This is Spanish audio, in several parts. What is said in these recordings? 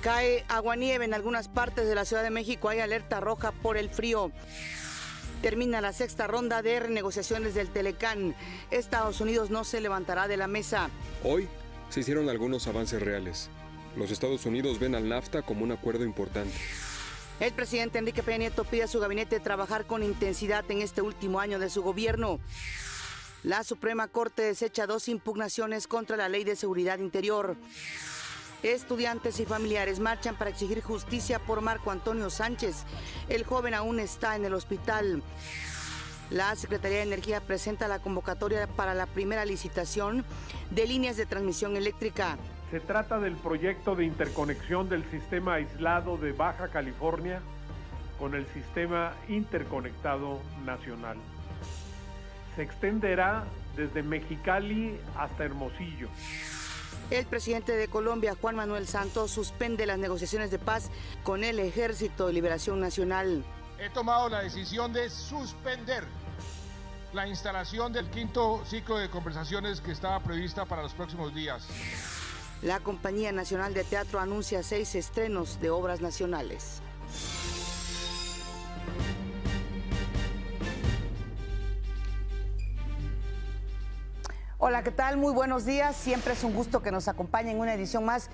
Cae aguanieve en algunas partes de la Ciudad de México. Hay alerta roja por el frío. Termina la sexta ronda de renegociaciones del Telecán. Estados Unidos no se levantará de la mesa. Hoy se hicieron algunos avances reales. Los Estados Unidos ven al NAFTA como un acuerdo importante. El presidente Enrique Peña Nieto pide a su gabinete trabajar con intensidad en este último año de su gobierno. La Suprema Corte desecha 2 impugnaciones contra la Ley de Seguridad Interior. Estudiantes y familiares marchan para exigir justicia por Marco Antonio Sánchez. El joven aún está en el hospital. La Secretaría de Energía presenta la convocatoria para la primera licitación de líneas de transmisión eléctrica. Se trata del proyecto de interconexión del sistema aislado de Baja California con el sistema interconectado nacional. Se extenderá desde Mexicali hasta Hermosillo. El presidente de Colombia, Juan Manuel Santos, suspende las negociaciones de paz con el Ejército de Liberación Nacional. He tomado la decisión de suspender la instalación del 5º ciclo de conversaciones que estaba prevista para los próximos días. La Compañía Nacional de Teatro anuncia 6 estrenos de obras nacionales. Hola, ¿qué tal? Muy buenos días. Siempre es un gusto que nos acompañen en una edición más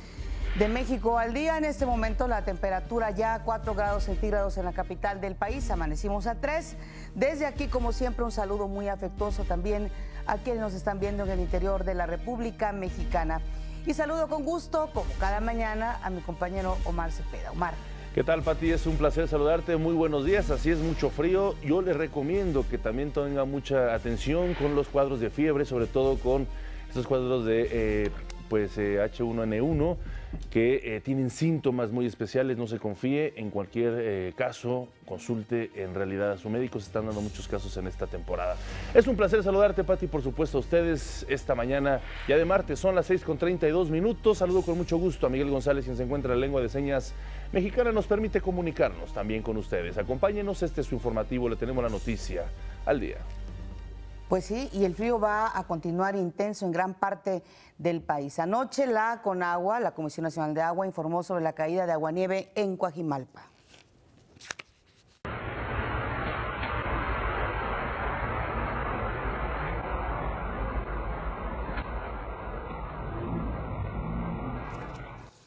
de México al Día. En este momento la temperatura ya a 4 grados centígrados en la capital del país. Amanecimos a 3. Desde aquí, como siempre, un saludo muy afectuoso también a quienes nos están viendo en el interior de la República Mexicana. Y saludo con gusto, como cada mañana, a mi compañero Omar Cepeda. Omar. ¿Qué tal, Pati? Es un placer saludarte. Muy buenos días. Así es, mucho frío. Yo les recomiendo que también tenga mucha atención con los cuadros de fiebre, sobre todo con estos cuadros de H1N1, que tienen síntomas muy especiales. No se confíe. En cualquier caso, consulte en realidad a su médico. Se están dando muchos casos en esta temporada. Es un placer saludarte, Pati, por supuesto a ustedes esta mañana ya de martes. Son las 6:32. Saludo con mucho gusto a Miguel González, quien se encuentra en la lengua de señas mexicana. Nos permite comunicarnos también con ustedes. Acompáñenos, este es su informativo. Le tenemos la noticia al día. Pues sí, y el frío va a continuar intenso en gran parte del país. Anoche la CONAGUA, la Comisión Nacional de Agua, informó sobre la caída de aguanieve en Coajimalpa.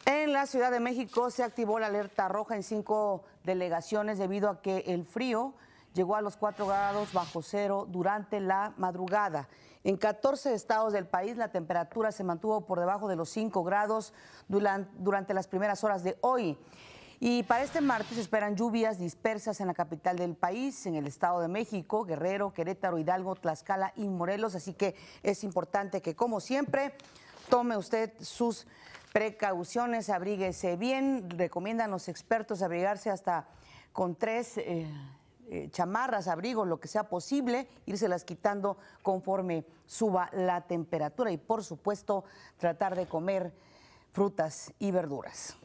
En la Ciudad de México se activó la alerta roja en 5 delegaciones debido a que el frío llegó a los 4 grados bajo cero durante la madrugada. En 14 estados del país la temperatura se mantuvo por debajo de los 5 grados durante las primeras horas de hoy. Y para este martes esperan lluvias dispersas en la capital del país, en el Estado de México, Guerrero, Querétaro, Hidalgo, Tlaxcala y Morelos. Así que es importante que, como siempre, tome usted sus precauciones, abríguese bien. Recomiendan los expertos abrigarse hasta con 3 chamarras, abrigos, lo que sea posible, írselas quitando conforme suba la temperatura y, por supuesto, tratar de comer frutas y verduras.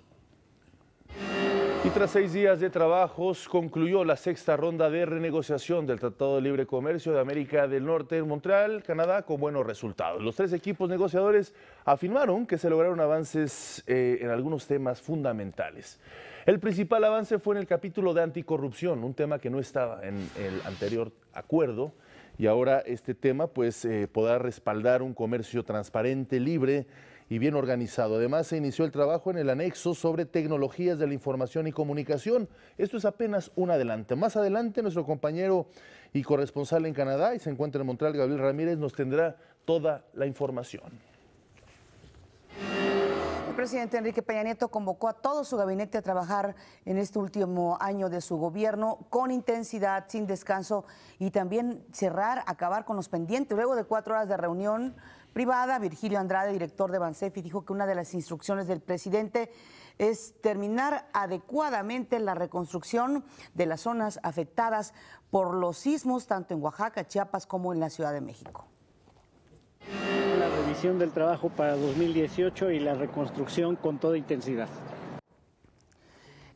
Y tras 6 días de trabajos, concluyó la sexta ronda de renegociación del Tratado de Libre Comercio de América del Norte en Montreal, Canadá, con buenos resultados. Los 3 equipos negociadores afirmaron que se lograron avances en algunos temas fundamentales. El principal avance fue en el capítulo de anticorrupción, un tema que no estaba en el anterior acuerdo, y ahora este tema podrá respaldar un comercio transparente, libre y bien organizado. Además, se inició el trabajo en el anexo sobre tecnologías de la información y comunicación. Esto es apenas un adelante. Más adelante, nuestro compañero y corresponsal en Canadá, y se encuentra en Montreal, Gabriel Ramírez, nos tendrá toda la información. El presidente Enrique Peña Nieto convocó a todo su gabinete a trabajar en este último año de su gobierno con intensidad, sin descanso, y también acabar con los pendientes. Luego de 4 horas de reunión privada, Virgilio Andrade, director de Bansefi, dijo que una de las instrucciones del presidente es terminar adecuadamente la reconstrucción de las zonas afectadas por los sismos, tanto en Oaxaca, Chiapas como en la Ciudad de México. La revisión del trabajo para 2018 y la reconstrucción con toda intensidad.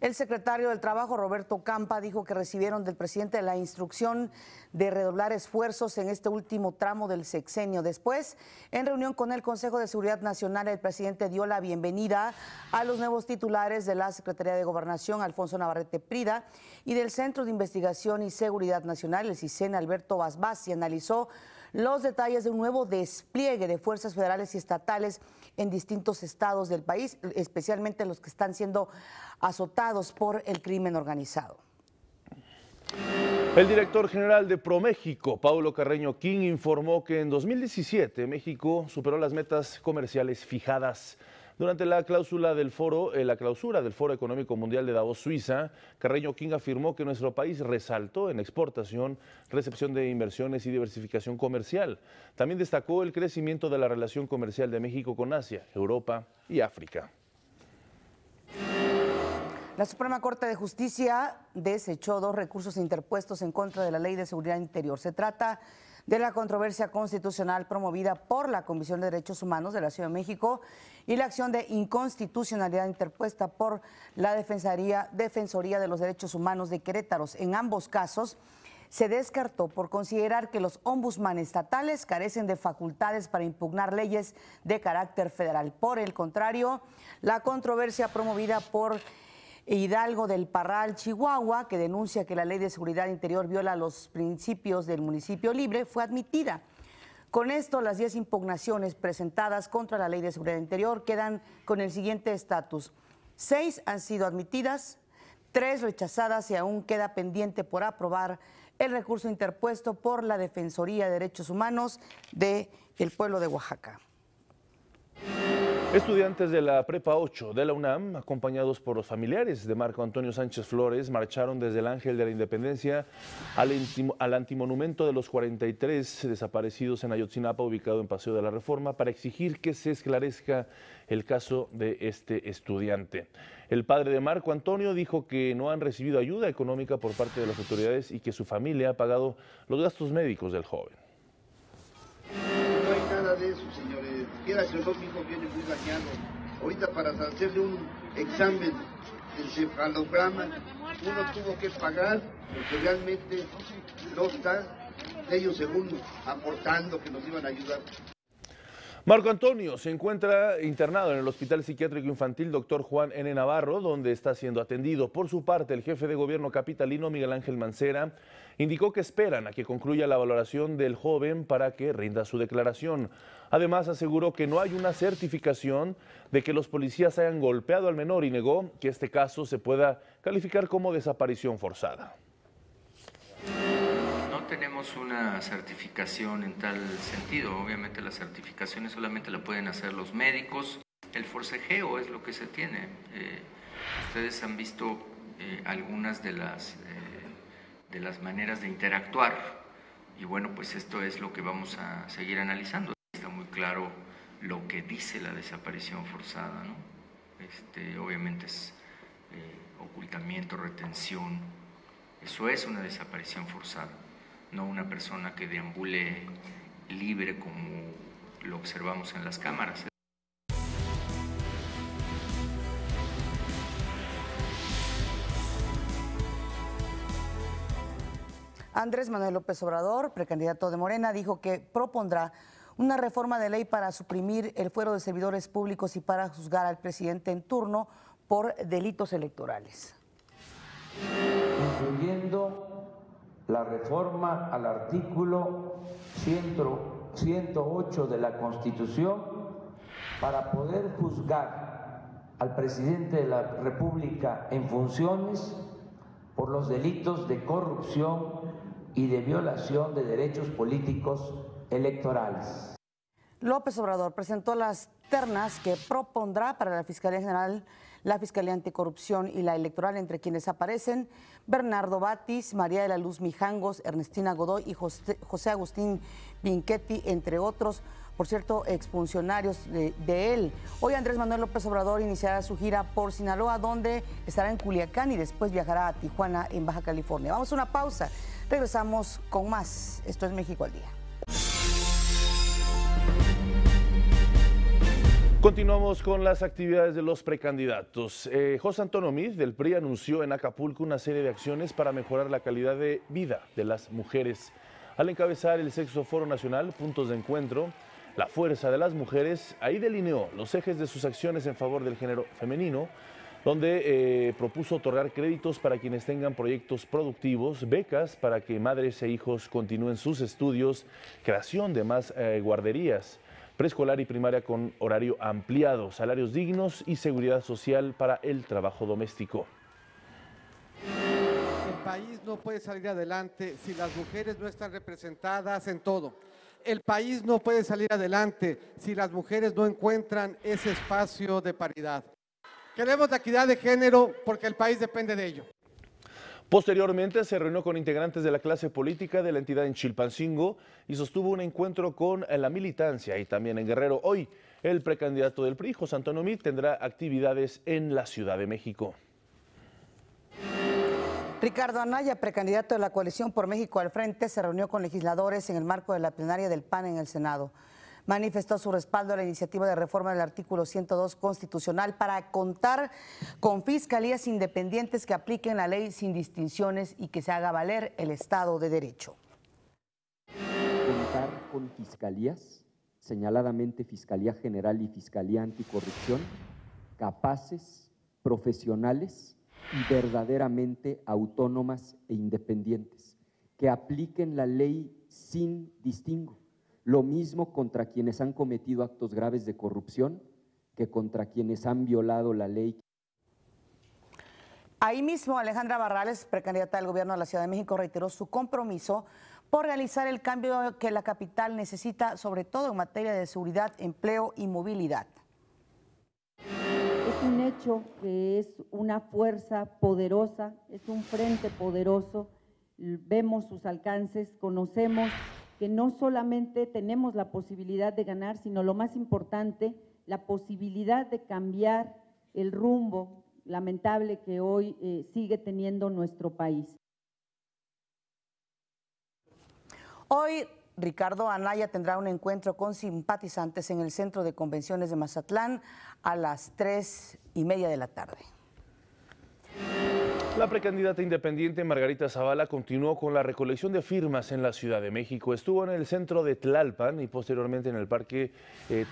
El secretario del Trabajo, Roberto Campa, dijo que recibieron del presidente la instrucción de redoblar esfuerzos en este último tramo del sexenio. Después, en reunión con el Consejo de Seguridad Nacional, el presidente dio la bienvenida a los nuevos titulares de la Secretaría de Gobernación, Alfonso Navarrete Prida, y del Centro de Investigación y Seguridad Nacional, el CISEN, Alberto Basbás, y analizó los detalles de un nuevo despliegue de fuerzas federales y estatales en distintos estados del país, especialmente los que están siendo azotados por el crimen organizado. El director general de ProMéxico, Paulo Carreño King, informó que en 2017 México superó las metas comerciales fijadas. Durante la clausura del Foro Económico Mundial de Davos, Suiza, Carreño King afirmó que nuestro país resaltó en exportación, recepción de inversiones y diversificación comercial. También destacó el crecimiento de la relación comercial de México con Asia, Europa y África. La Suprema Corte de Justicia desechó 2 recursos interpuestos en contra de la Ley de Seguridad Interior. Se trata de la controversia constitucional promovida por la Comisión de Derechos Humanos de la Ciudad de México y la acción de inconstitucionalidad interpuesta por la Defensoría de los Derechos Humanos de Querétaro. En ambos casos se descartó por considerar que los ombudsman estatales carecen de facultades para impugnar leyes de carácter federal. Por el contrario, la controversia promovida por Hidalgo del Parral, Chihuahua, que denuncia que la Ley de Seguridad Interior viola los principios del municipio libre, fue admitida. Con esto, las 10 impugnaciones presentadas contra la Ley de Seguridad Interior quedan con el siguiente estatus: 6 han sido admitidas, 3 rechazadas y aún queda pendiente por aprobar el recurso interpuesto por la Defensoría de Derechos Humanos del pueblo de Oaxaca. Estudiantes de la Prepa 8 de la UNAM, acompañados por los familiares de Marco Antonio Sánchez Flores, marcharon desde el Ángel de la Independencia al antimonumento de los 43 desaparecidos en Ayotzinapa, ubicado en Paseo de la Reforma, para exigir que se esclarezca el caso de este estudiante. El padre de Marco Antonio dijo que no han recibido ayuda económica por parte de las autoridades y que su familia ha pagado los gastos médicos del joven. No hay nada de eso, señores. Quieras o no, mi hijo viene muy dañado. Ahorita para hacerle un examen de encefalograma, uno tuvo que pagar porque realmente no está ellos según aportando que nos iban a ayudar. Marco Antonio se encuentra internado en el Hospital Psiquiátrico Infantil Dr. Juan N. Navarro, donde está siendo atendido. Por su parte, el jefe de gobierno capitalino, Miguel Ángel Mancera, indicó que esperan a que concluya la valoración del joven para que rinda su declaración. Además, aseguró que no hay una certificación de que los policías hayan golpeado al menor y negó que este caso se pueda calificar como desaparición forzada. No tenemos una certificación en tal sentido. Obviamente las certificaciones solamente la pueden hacer los médicos. El forcejeo es lo que se tiene. Ustedes han visto algunas de las maneras de interactuar y bueno, pues esto es lo que vamos a seguir analizando. Está muy claro lo que dice la desaparición forzada, ¿no? Obviamente es ocultamiento, retención. Eso es una desaparición forzada, no una persona que deambule libre como lo observamos en las cámaras. Andrés Manuel López Obrador, precandidato de Morena, dijo que propondrá una reforma de ley para suprimir el fuero de servidores públicos y para juzgar al presidente en turno por delitos electorales. Incluyendo la reforma al artículo 108 de la Constitución para poder juzgar al presidente de la República en funciones por los delitos de corrupción y de violación de derechos políticos electorales. López Obrador presentó las ternas que propondrá para la Fiscalía General, la Fiscalía Anticorrupción y la Electoral, entre quienes aparecen Bernardo Batis, María de la Luz Mijangos, Ernestina Godoy y José Agustín Pinchetti, entre otros, por cierto, exfuncionarios de él. Hoy Andrés Manuel López Obrador iniciará su gira por Sinaloa, donde estará en Culiacán y después viajará a Tijuana, en Baja California. Vamos a una pausa, regresamos con más. Esto es México al Día. Continuamos con las actividades de los precandidatos. José Antonio Meade del PRI anunció en Acapulco una serie de acciones para mejorar la calidad de vida de las mujeres. Al encabezar el Sexto Foro Nacional, Puntos de Encuentro, la fuerza de las mujeres, ahí delineó los ejes de sus acciones en favor del género femenino, donde propuso otorgar créditos para quienes tengan proyectos productivos, becas para que madres e hijos continúen sus estudios, creación de más guarderías, preescolar y primaria con horario ampliado, salarios dignos y seguridad social para el trabajo doméstico. El país no puede salir adelante si las mujeres no están representadas en todo. El país no puede salir adelante si las mujeres no encuentran ese espacio de paridad. Queremos la equidad de género porque el país depende de ello. Posteriormente se reunió con integrantes de la clase política de la entidad en Chilpancingo y sostuvo un encuentro con la militancia y también en Guerrero. Hoy el precandidato del PRI, José Antonio Meade, tendrá actividades en la Ciudad de México. Ricardo Anaya, precandidato de la Coalición por México al Frente, se reunió con legisladores en el marco de la plenaria del PAN en el Senado. Manifestó su respaldo a la iniciativa de reforma del artículo 102 constitucional para contar con fiscalías independientes que apliquen la ley sin distinciones y que se haga valer el Estado de Derecho. Contar con fiscalías, señaladamente Fiscalía General y Fiscalía Anticorrupción, capaces, profesionales y verdaderamente autónomas e independientes, que apliquen la ley sin distingo. Lo mismo contra quienes han cometido actos graves de corrupción que contra quienes han violado la ley. Ahí mismo, Alejandra Barrales, precandidata del gobierno de la Ciudad de México, reiteró su compromiso por realizar el cambio que la capital necesita, sobre todo en materia de seguridad, empleo y movilidad. Es un hecho que es una fuerza poderosa, es un frente poderoso, vemos sus alcances, conocemos que no solamente tenemos la posibilidad de ganar, sino lo más importante, la posibilidad de cambiar el rumbo lamentable que hoy sigue teniendo nuestro país. Hoy Ricardo Anaya tendrá un encuentro con simpatizantes en el Centro de Convenciones de Mazatlán a las 3:30 de la tarde. La precandidata independiente Margarita Zavala continuó con la recolección de firmas en la Ciudad de México. Estuvo en el centro de Tlalpan y posteriormente en el Parque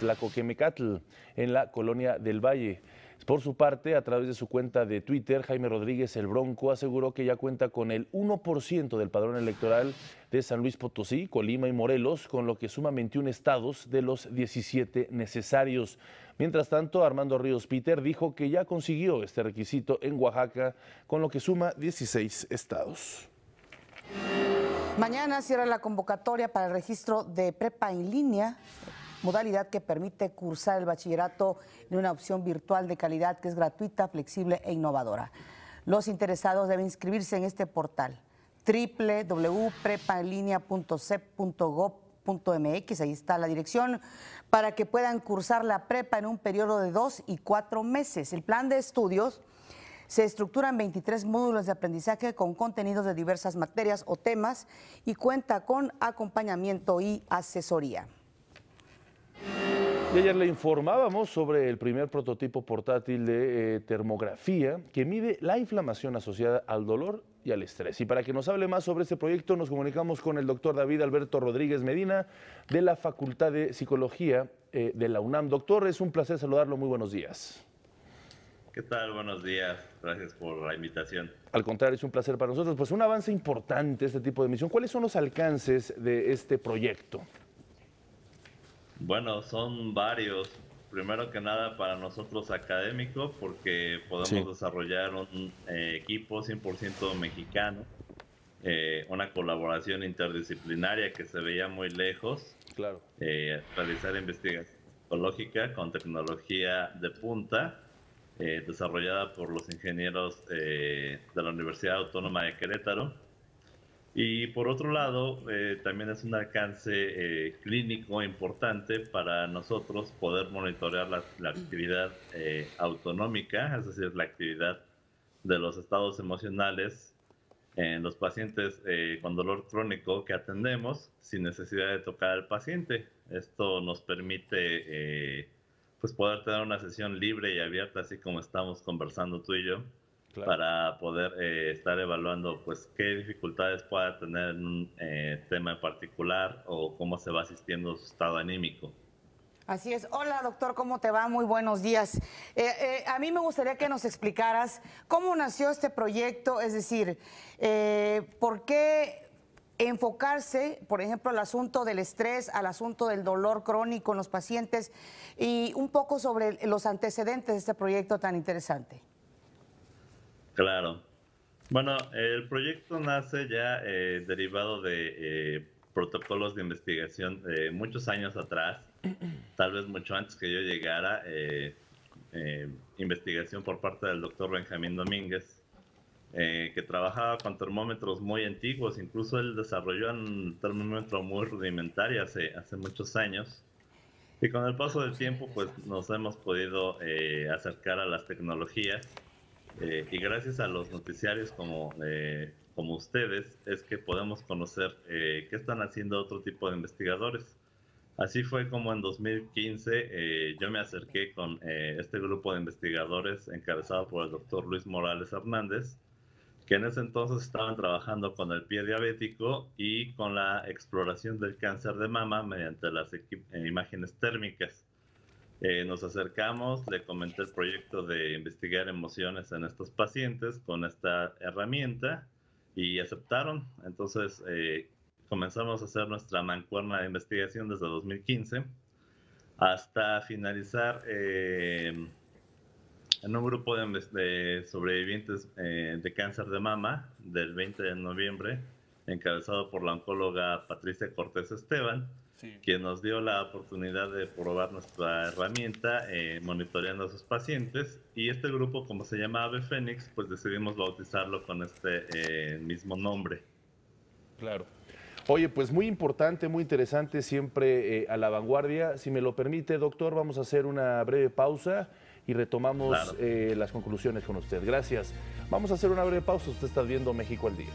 Tlacoquemecatl, en la Colonia del Valle. Por su parte, a través de su cuenta de Twitter, Jaime Rodríguez el Bronco aseguró que ya cuenta con el 1% del padrón electoral de San Luis Potosí, Colima y Morelos, con lo que suma 21 estados de los 17 necesarios. Mientras tanto, Armando Ríos Peter dijo que ya consiguió este requisito en Oaxaca, con lo que suma 16 estados. Mañana cierra la convocatoria para el registro de prepa en línea, modalidad que permite cursar el bachillerato en una opción virtual de calidad que es gratuita, flexible e innovadora. Los interesados deben inscribirse en este portal www.prepaenlinea.cep.gov.mx, ahí está la dirección, para que puedan cursar la prepa en un periodo de 2 y 4 meses. El plan de estudios se estructura en 23 módulos de aprendizaje con contenidos de diversas materias o temas y cuenta con acompañamiento y asesoría. Y ayer le informábamos sobre el primer prototipo portátil de termografía que mide la inflamación asociada al dolor y al estrés. Y para que nos hable más sobre este proyecto nos comunicamos con el doctor David Alberto Rodríguez Medina de la Facultad de Psicología de la UNAM. Doctor, es un placer saludarlo. Muy buenos días. ¿Qué tal? Buenos días. Gracias por la invitación. Al contrario, es un placer para nosotros. Pues un avance importante este tipo de misión. ¿Cuáles son los alcances de este proyecto? Bueno, son varios. Primero que nada para nosotros académicos, porque podemos desarrollar un equipo 100% mexicano, una colaboración interdisciplinaria que se veía muy lejos. Claro. Realizar investigación psicológica con tecnología de punta, desarrollada por los ingenieros de la Universidad Autónoma de Querétaro. Y por otro lado, también es un alcance clínico importante para nosotros poder monitorear la actividad autonómica, es decir, la actividad de los estados emocionales en los pacientes con dolor crónico que atendemos sin necesidad de tocar al paciente. Esto nos permite pues poder tener una sesión libre y abierta, así como estamos conversando tú y yo, claro, para poder estar evaluando pues qué dificultades pueda tener en un tema en particular o cómo se va asistiendo su estado anímico. Así es. Hola, doctor, ¿cómo te va? Muy buenos días. A mí me gustaría que nos explicaras cómo nació este proyecto, es decir, ¿por qué enfocarse, por ejemplo, al asunto del estrés, al asunto del dolor crónico en los pacientes y un poco sobre los antecedentes de este proyecto tan interesante? Claro. Bueno, el proyecto nace ya derivado de protocolos de investigación de muchos años atrás, tal vez mucho antes que yo llegara, investigación por parte del doctor Benjamín Domínguez, que trabajaba con termómetros muy antiguos. Incluso él desarrolló un termómetro muy rudimentario hace muchos años. Y con el paso del tiempo, pues nos hemos podido acercar a las tecnologías. Y gracias a los noticiarios como ustedes, es que podemos conocer qué están haciendo otro tipo de investigadores. Así fue como en 2015 yo me acerqué con este grupo de investigadores encabezado por el doctor Luis Morales Hernández, que en ese entonces estaban trabajando con el pie diabético y con la exploración del cáncer de mama mediante las imágenes térmicas. Nos acercamos, le comenté el proyecto de investigar emociones en estos pacientes con esta herramienta y aceptaron. Entonces comenzamos a hacer nuestra mancuerna de investigación desde 2015 hasta finalizar en un grupo de sobrevivientes de cáncer de mama del 20 de noviembre, encabezado por la oncóloga Patricia Cortés Esteban, quien nos dio la oportunidad de probar nuestra herramienta monitoreando a sus pacientes. Y este grupo, como se llama Ave Fénix, pues decidimos bautizarlo con este mismo nombre. Claro. Oye, pues muy importante, muy interesante, siempre a la vanguardia. Si me lo permite, doctor, vamos a hacer una breve pausa y retomamos las conclusiones con usted. Gracias. Vamos a hacer una breve pausa. Usted está viendo México al Día.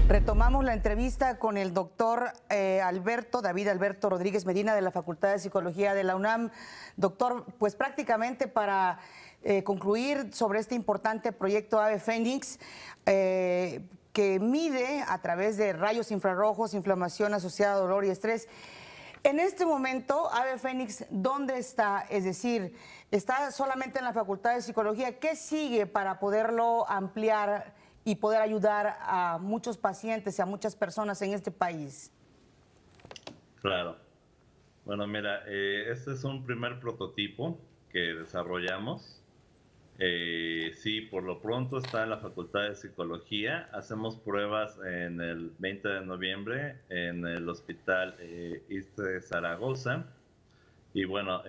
Retomamos la entrevista con el doctor David Alberto Rodríguez Medina de la Facultad de Psicología de la UNAM. Doctor, pues prácticamente para concluir sobre este importante proyecto Ave Fénix, que mide a través de rayos infrarrojos inflamación asociada a dolor y estrés. En este momento, Ave Fénix, ¿dónde está? Es decir, ¿está solamente en la Facultad de Psicología? ¿Qué sigue para poderlo ampliar y poder ayudar a muchos pacientes y a muchas personas en este país? Claro. Bueno, mira, este es un primer prototipo que desarrollamos. Sí, por lo pronto está en la Facultad de Psicología. Hacemos pruebas en el 20 de noviembre en el Hospital ISSSTE Zaragoza. Y bueno,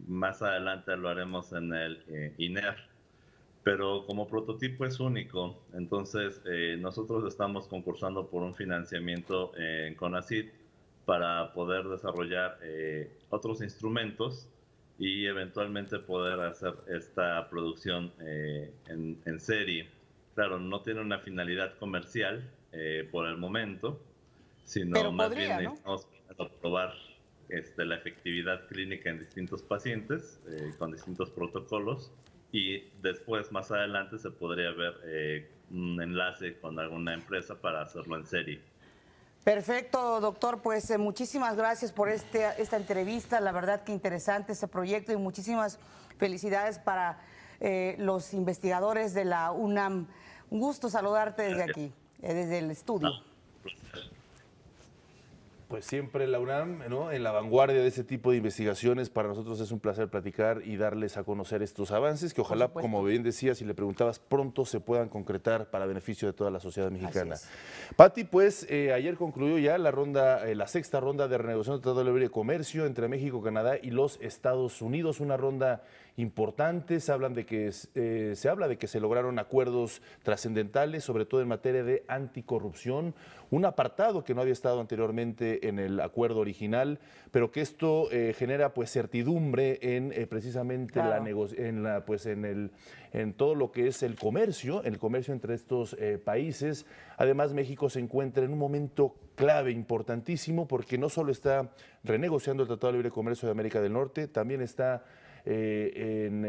más adelante lo haremos en el INER. Pero como prototipo es único, entonces nosotros estamos concursando por un financiamiento en CONACYT para poder desarrollar otros instrumentos y eventualmente poder hacer esta producción en serie. Claro, no tiene una finalidad comercial por el momento, sino pero más bien necesitamos probar la efectividad clínica en distintos pacientes con distintos protocolos. Y después, más adelante, se podría ver un enlace con alguna empresa para hacerlo en serie. Perfecto, doctor. Pues muchísimas gracias por esta entrevista. La verdad que interesante este proyecto y muchísimas felicidades para los investigadores de la UNAM. Un gusto saludarte desde aquí, desde el estudio. Pues siempre la UNAM, ¿no?, en la vanguardia de ese tipo de investigaciones. Para nosotros es un placer platicar y darles a conocer estos avances que ojalá, como bien decías y le preguntabas, pronto se puedan concretar para beneficio de toda la sociedad mexicana. Pati, pues ayer concluyó ya la sexta ronda de renegociación del Tratado de Libre Comercio entre México, Canadá y los Estados Unidos. Una ronda importante. Se habla de que se lograron acuerdos trascendentales, sobre todo en materia de anticorrupción, un apartado que no había estado anteriormente en el acuerdo original, pero que esto genera pues certidumbre en precisamente en todo lo que es el comercio entre estos países. Además, México se encuentra en un momento clave, importantísimo, porque no solo está renegociando el Tratado de Libre Comercio de América del Norte, también está en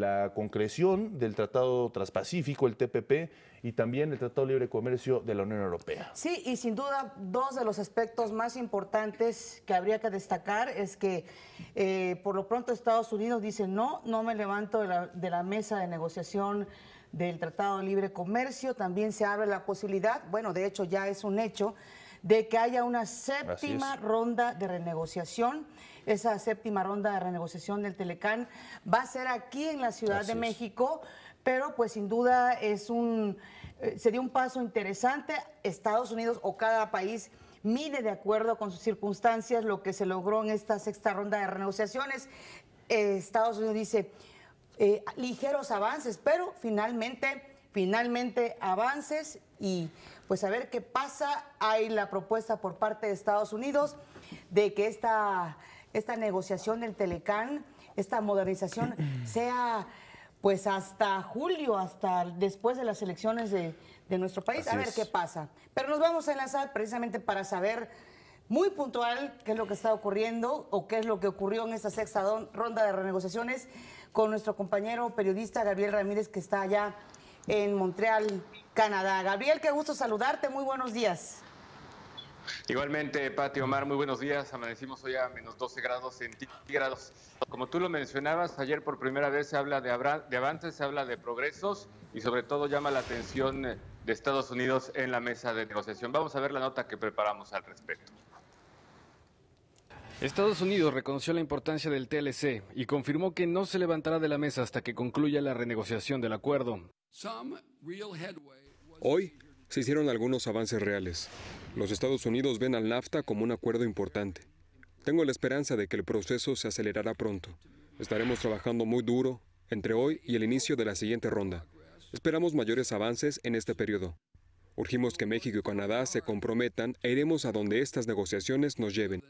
la concreción del Tratado Transpacífico, el TPP, y también el Tratado de Libre Comercio de la Unión Europea. Sí, y sin duda dos de los aspectos más importantes que habría que destacar es que por lo pronto Estados Unidos dice no me levanto de la mesa de negociación del Tratado de Libre Comercio. También se abre la posibilidad, bueno, de hecho ya es un hecho, de que haya una séptima ronda de renegociación. Esa séptima ronda de renegociación del Telecán va a ser aquí en la Ciudad de México, pero pues sin duda sería un paso interesante. Estados Unidos o cada país mide de acuerdo con sus circunstancias lo que se logró en esta sexta ronda de renegociaciones. Estados Unidos dice ligeros avances, pero finalmente avances, y pues a ver qué pasa. Hay la propuesta por parte de Estados Unidos de que esta negociación del Telecán, esta modernización, sea pues hasta julio, hasta después de las elecciones de nuestro país. A ver qué pasa. Pero nos vamos a enlazar precisamente para saber muy puntual qué es lo que está ocurriendo o qué es lo que ocurrió en esta sexta ronda de renegociaciones con nuestro compañero periodista Gabriel Ramírez, que está allá en Montreal, Canadá. Gabriel, qué gusto saludarte, muy buenos días. Igualmente, Pati, Omar, muy buenos días. Amanecimos hoy a menos 12 grados centígrados. Como tú lo mencionabas, ayer por primera vez se habla de avances, se habla de progresos y sobre todo llama la atención de Estados Unidos en la mesa de negociación. Vamos a ver la nota que preparamos al respecto. Estados Unidos reconoció la importancia del TLC y confirmó que no se levantará de la mesa hasta que concluya la renegociación del acuerdo. Hoy se hicieron algunos avances reales. Los Estados Unidos ven al NAFTA como un acuerdo importante. Tengo la esperanza de que el proceso se acelerará pronto. Estaremos trabajando muy duro entre hoy y el inicio de la siguiente ronda. Esperamos mayores avances en este periodo. Urgimos que México y Canadá se comprometan e iremos a donde estas negociaciones nos lleven.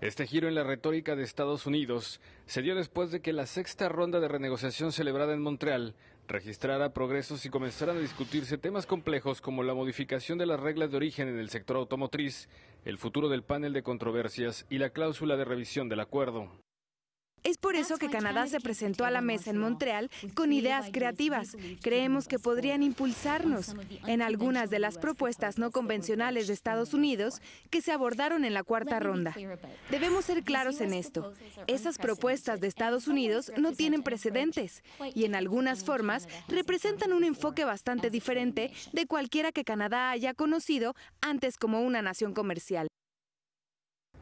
Este giro en la retórica de Estados Unidos se dio después de que la sexta ronda de renegociación celebrada en Montreal registrara progresos y comenzaran a discutirse temas complejos como la modificación de las reglas de origen en el sector automotriz, el futuro del panel de controversias y la cláusula de revisión del acuerdo. Es por eso que Canadá se presentó a la mesa en Montreal con ideas creativas. Creemos que podrían impulsarnos en algunas de las propuestas no convencionales de Estados Unidos que se abordaron en la cuarta ronda. Debemos ser claros en esto. Esas propuestas de Estados Unidos no tienen precedentes y en algunas formas representan un enfoque bastante diferente de cualquiera que Canadá haya conocido antes como una nación comercial.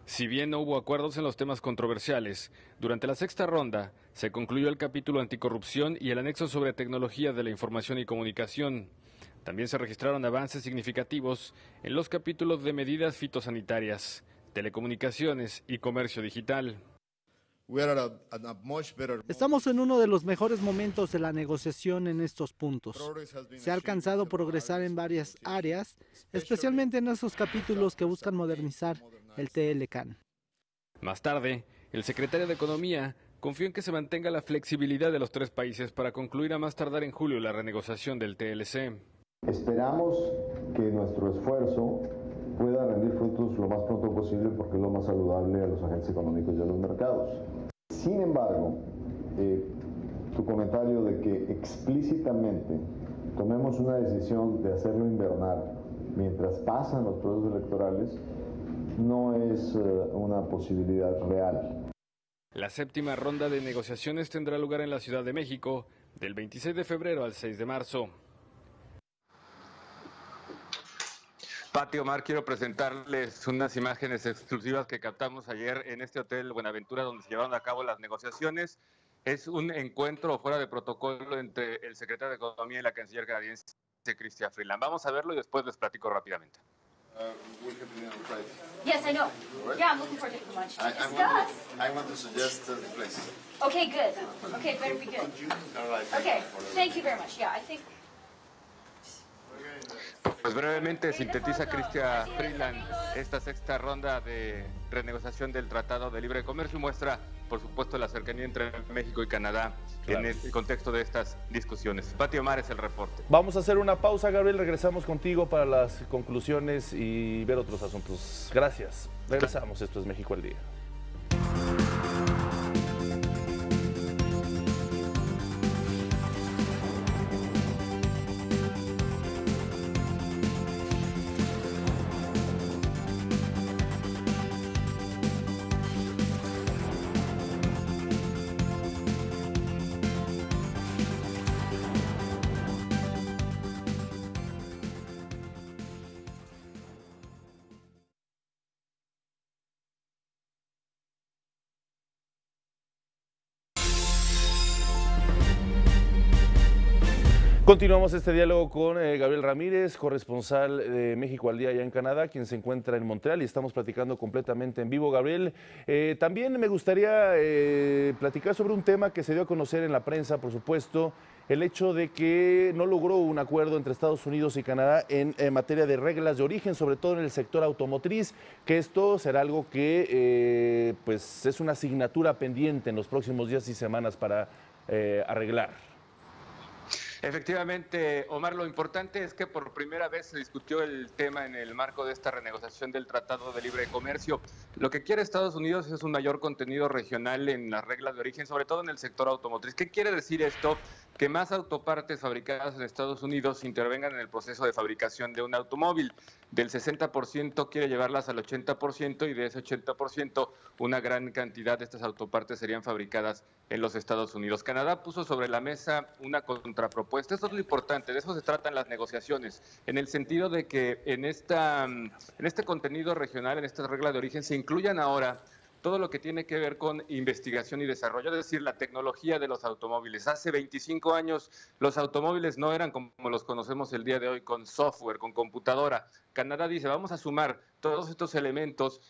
Si bien no hubo acuerdos en los temas controversiales, durante la sexta ronda se concluyó el capítulo anticorrupción y el anexo sobre tecnología de la información y comunicación. También se registraron avances significativos en los capítulos de medidas fitosanitarias, telecomunicaciones y comercio digital. Estamos en uno de los mejores momentos de la negociación en estos puntos. Se ha alcanzado progresar en varias áreas, especialmente en esos capítulos que buscan modernizar el TLCAN. Más tarde, el secretario de Economía confió en que se mantenga la flexibilidad de los tres países para concluir a más tardar en julio la renegociación del TLC. Esperamos que nuestro esfuerzo pueda rendir frutos lo más pronto posible porque es lo más saludable a los agentes económicos y a los mercados. Sin embargo, tu comentario de que explícitamente tomemos una decisión de hacerlo invernal mientras pasan los procesos electorales no es una posibilidad real. La séptima ronda de negociaciones tendrá lugar en la Ciudad de México del 26 de febrero al 6 de marzo. Pati, Omar, quiero presentarles unas imágenes exclusivas que captamos ayer en este Hotel Buenaventura, donde se llevaron a cabo las negociaciones. Es un encuentro fuera de protocolo entre el secretario de Economía y la canciller canadiense, Chrystia Freeland. Vamos a verlo y después les platico rápidamente. Yes, I know. Yeah, I'm looking forward to the lunch. I want to suggest the place. Okay, good. Okay, better be good. All right. Okay, thank you very much. Yeah, I think... Pues brevemente sintetiza Chrystia Freeland esta sexta ronda de renegociación del Tratado de Libre Comercio y muestra, por supuesto, la cercanía entre México y Canadá en el contexto de estas discusiones. Pati, Omar, es el reporte. Vamos a hacer una pausa, Gabriel. Regresamos contigo para las conclusiones y ver otros asuntos. Gracias. Regresamos. Esto es México al Día. Continuamos este diálogo con Gabriel Ramírez, corresponsal de México al Día allá en Canadá, quien se encuentra en Montreal y estamos platicando completamente en vivo. Gabriel, también me gustaría platicar sobre un tema que se dio a conocer en la prensa, por supuesto, el hecho de que no logró un acuerdo entre Estados Unidos y Canadá en materia de reglas de origen, sobre todo en el sector automotriz, que esto será algo que pues es una asignatura pendiente en los próximos días y semanas para arreglar. Efectivamente, Omar, lo importante es que por primera vez se discutió el tema en el marco de esta renegociación del Tratado de Libre Comercio. Lo que quiere Estados Unidos es un mayor contenido regional en las reglas de origen, sobre todo en el sector automotriz. ¿Qué quiere decir esto? Que más autopartes fabricadas en Estados Unidos intervengan en el proceso de fabricación de un automóvil. Del 60% quiere llevarlas al 80% y de ese 80% una gran cantidad de estas autopartes serían fabricadas en los Estados Unidos. Canadá puso sobre la mesa una contrapropuesta. Esto es lo importante, de eso se tratan las negociaciones, en el sentido de que en este contenido regional, en estas reglas de origen, se incluyan ahora todo lo que tiene que ver con investigación y desarrollo, es decir, la tecnología de los automóviles. Hace 25 años los automóviles no eran como los conocemos el día de hoy, con software, con computadora. Canadá dice, vamos a sumar todos estos elementos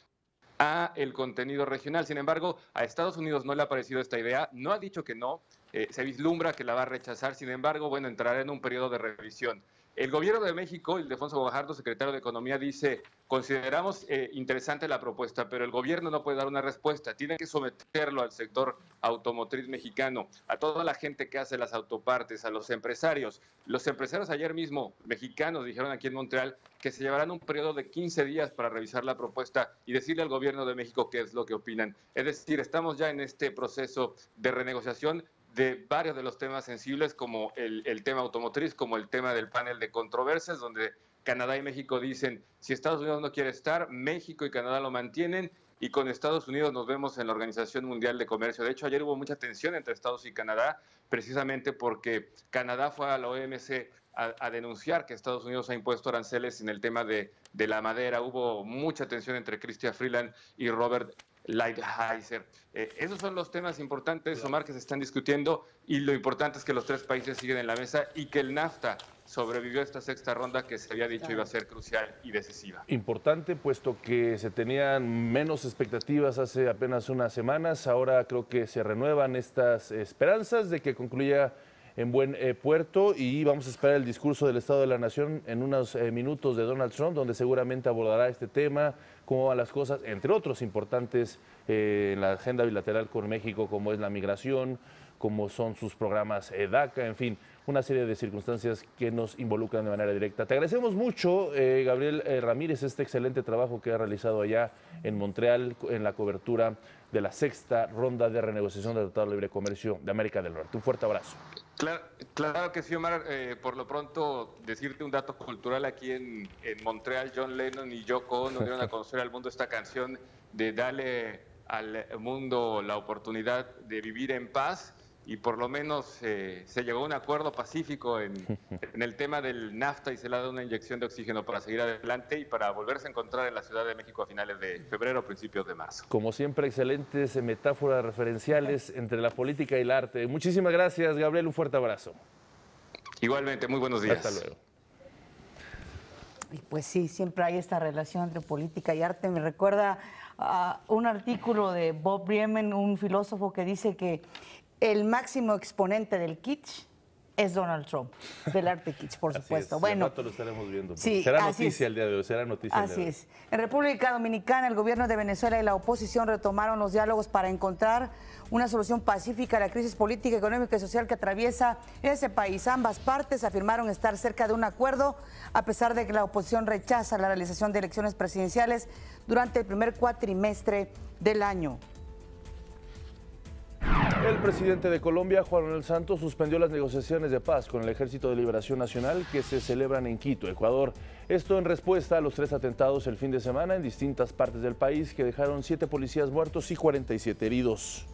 a el contenido regional. Sin embargo, a Estados Unidos no le ha parecido esta idea, no ha dicho que no, se vislumbra que la va a rechazar. Sin embargo, bueno, entrará en un periodo de revisión. El gobierno de México, Ildefonso Guajardo, secretario de Economía, dice, consideramos interesante la propuesta, pero el gobierno no puede dar una respuesta, tiene que someterlo al sector automotriz mexicano, a toda la gente que hace las autopartes, a los empresarios. Los empresarios ayer mismo, mexicanos, dijeron aquí en Montreal que se llevarán un periodo de 15 días para revisar la propuesta y decirle al gobierno de México qué es lo que opinan. Es decir, estamos ya en este proceso de renegociación de varios de los temas sensibles, como el tema automotriz, como el tema del panel de controversias, donde Canadá y México dicen, si Estados Unidos no quiere estar, México y Canadá lo mantienen, y con Estados Unidos nos vemos en la Organización Mundial de Comercio. De hecho, ayer hubo mucha tensión entre Estados y Canadá, precisamente porque Canadá fue a la OMC a denunciar que Estados Unidos ha impuesto aranceles en el tema de la madera. Hubo mucha tensión entre Chrystia Freeland y Robert Lighthizer. Esos son los temas importantes, Omar, que se están discutiendo, y lo importante es que los tres países siguen en la mesa y que el NAFTA sobrevivió a esta sexta ronda que se había dicho iba a ser crucial y decisiva. Importante, puesto que se tenían menos expectativas hace apenas unas semanas, ahora creo que se renuevan estas esperanzas de que concluya en buen puerto, y vamos a esperar el discurso del Estado de la Nación en unos minutos de Donald Trump, donde seguramente abordará este tema, cómo van las cosas, entre otros importantes en la agenda bilateral con México, como es la migración, como son sus programas DACA, en fin, una serie de circunstancias que nos involucran de manera directa. Te agradecemos mucho, Gabriel Ramírez, este excelente trabajo que ha realizado allá en Montreal en la cobertura de la sexta ronda de renegociación del Tratado de Libre Comercio de América del Norte. Un fuerte abrazo. Claro que sí, Omar. Por lo pronto, decirte un dato cultural, aquí en Montreal, John Lennon y Yoko Ono dieron a conocer al mundo esta canción de Dale al mundo la oportunidad de vivir en paz. y por lo menos se llegó a un acuerdo pacífico en el tema del NAFTA y se le ha dado una inyección de oxígeno para seguir adelante y para volverse a encontrar en la Ciudad de México a finales de febrero o principios de marzo. Como siempre, excelentes metáforas referenciales entre la política y el arte. Muchísimas gracias, Gabriel, un fuerte abrazo. Igualmente, muy buenos días. Hasta luego. Y pues sí, siempre hay esta relación entre política y arte. Me recuerda a un artículo de Bob Bremen, un filósofo que dice que el máximo exponente del kitsch es Donald Trump, del arte kitsch, por supuesto. Bueno, lo estaremos viendo. Sí, será noticia el día de hoy, será noticia el día de hoy. Así es. En República Dominicana, el gobierno de Venezuela y la oposición retomaron los diálogos para encontrar una solución pacífica a la crisis política, económica y social que atraviesa ese país. Ambas partes afirmaron estar cerca de un acuerdo, a pesar de que la oposición rechaza la realización de elecciones presidenciales durante el primer cuatrimestre del año. El presidente de Colombia, Juan Manuel Santos, suspendió las negociaciones de paz con el Ejército de Liberación Nacional que se celebran en Quito, Ecuador. Esto en respuesta a los 3 atentados el fin de semana en distintas partes del país que dejaron 7 policías muertos y 47 heridos.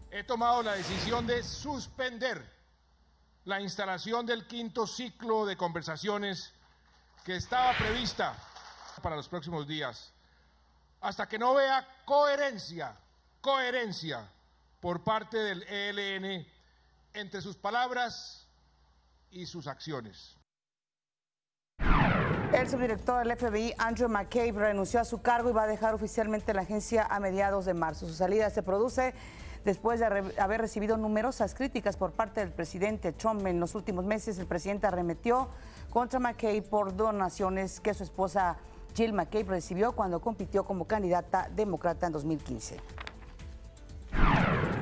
He tomado la decisión de suspender la instalación del 5º ciclo de conversaciones que estaba prevista para los próximos días, hasta que no vea coherencia por parte del ELN entre sus palabras y sus acciones. El subdirector del FBI, Andrew McCabe, renunció a su cargo y va a dejar oficialmente la agencia a mediados de marzo. Su salida se produce después de haber recibido numerosas críticas por parte del presidente Trump. En los últimos meses, el presidente arremetió contra McCabe por donaciones que su esposa Jill McCabe recibió cuando compitió como candidata demócrata en 2015.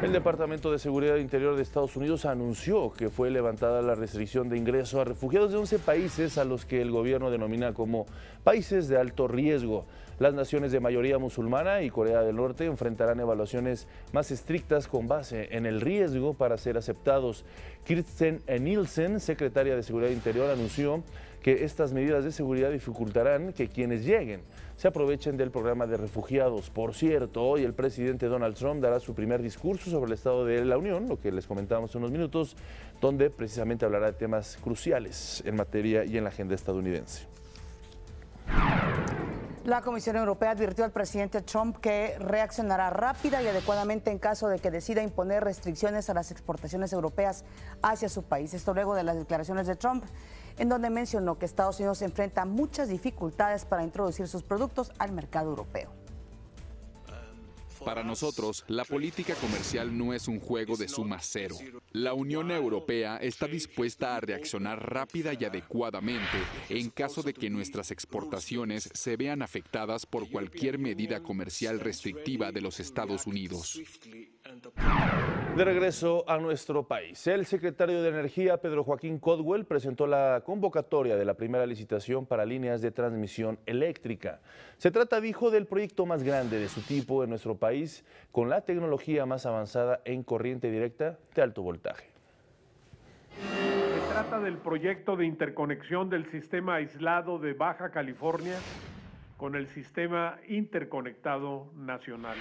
El Departamento de Seguridad Interior de Estados Unidos anunció que fue levantada la restricción de ingreso a refugiados de 11 países a los que el gobierno denomina como países de alto riesgo. Las naciones de mayoría musulmana y Corea del Norte enfrentarán evaluaciones más estrictas con base en el riesgo para ser aceptados. Kirsten Nielsen, secretaria de Seguridad Interior, anunció que estas medidas de seguridad dificultarán que quienes lleguen se aprovechen del programa de refugiados. Por cierto, hoy el presidente Donald Trump dará su primer discurso sobre el estado de la Unión, lo que les comentábamos hace unos minutos, donde precisamente hablará de temas cruciales en materia y en la agenda estadounidense. La Comisión Europea advirtió al presidente Trump que reaccionará rápida y adecuadamente en caso de que decida imponer restricciones a las exportaciones europeas hacia su país. Esto luego de las declaraciones de Trump, en donde mencionó que Estados Unidos enfrenta muchas dificultades para introducir sus productos al mercado europeo. Para nosotros, la política comercial no es un juego de suma cero. La Unión Europea está dispuesta a reaccionar rápida y adecuadamente en caso de que nuestras exportaciones se vean afectadas por cualquier medida comercial restrictiva de los Estados Unidos. De regreso a nuestro país, el secretario de Energía, Pedro Joaquín Codwell, presentó la convocatoria de la primera licitación para líneas de transmisión eléctrica. Se trata, dijo, del proyecto más grande de su tipo en nuestro país, con la tecnología más avanzada en corriente directa de alto voltaje. Se trata del proyecto de interconexión del sistema aislado de Baja California con el sistema interconectado nacional.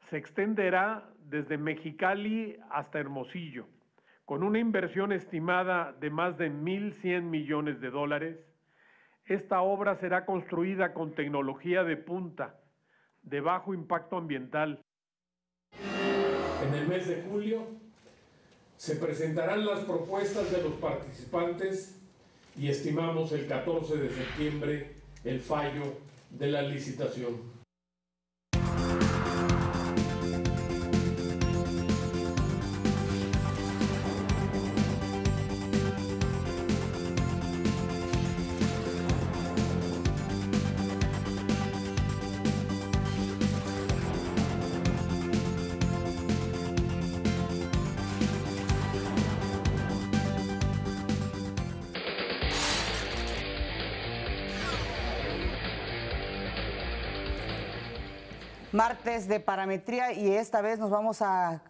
Se extenderá desde Mexicali hasta Hermosillo, con una inversión estimada de más de 1.100 millones de dólares. Esta obra será construida con tecnología de punta, de bajo impacto ambiental. En el mes de julio se presentarán las propuestas de los participantes y estimamos el 14 de septiembre el fallo de la licitación. Martes de parametría y esta vez nos vamos a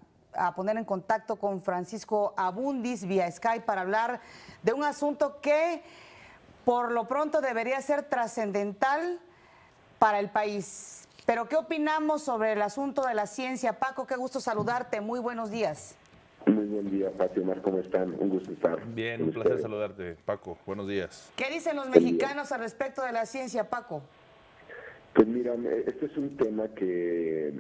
poner en contacto con Francisco Abundis vía Skype para hablar de un asunto que por lo pronto debería ser trascendental para el país. Pero ¿qué opinamos sobre el asunto de la ciencia? Paco, qué gusto saludarte. Muy buenos días. Muy buen día, Pati, Omar, ¿cómo están? Un gusto estar. Bien, un placer saludarte, Paco. Buenos días. ¿Qué dicen los mexicanos al respecto de la ciencia, Paco? Pues mira, este es un tema que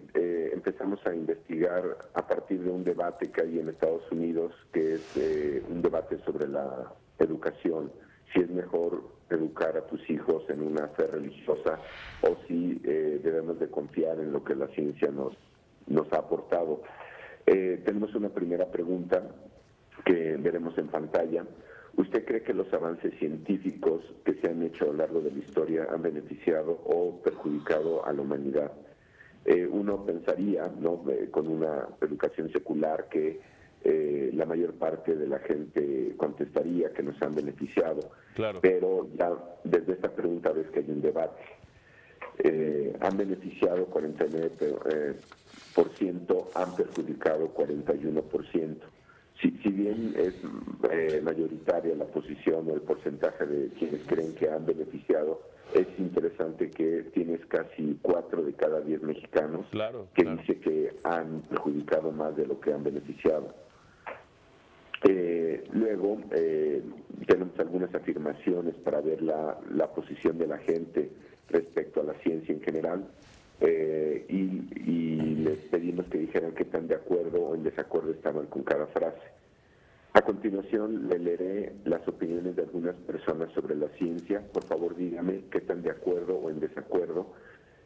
empezamos a investigar a partir de un debate que hay en Estados Unidos, que es un debate sobre la educación. Si es mejor educar a tus hijos en una fe religiosa o si debemos de confiar en lo que la ciencia nos ha aportado. Tenemos una primera pregunta que veremos en pantalla. ¿Usted cree que los avances científicos que se han hecho a lo largo de la historia han beneficiado o perjudicado a la humanidad? Uno pensaría, ¿no?, con una educación secular, que la mayor parte de la gente contestaría que nos han beneficiado. Claro. Pero ya desde esta pregunta ves que hay un debate. Han beneficiado 49%, han perjudicado 41%. Si bien es mayoritaria la posición o el porcentaje de quienes creen que han beneficiado, es interesante que tienes casi 4 de cada 10 mexicanos que dice que han perjudicado más de lo que han beneficiado. Luego tenemos algunas afirmaciones para ver la posición de la gente respecto a la ciencia en general. Y les pedimos que dijeran qué tan de acuerdo o en desacuerdo estaban con cada frase. A continuación le leeré las opiniones de algunas personas sobre la ciencia. Por favor, dígame qué tan de acuerdo o en desacuerdo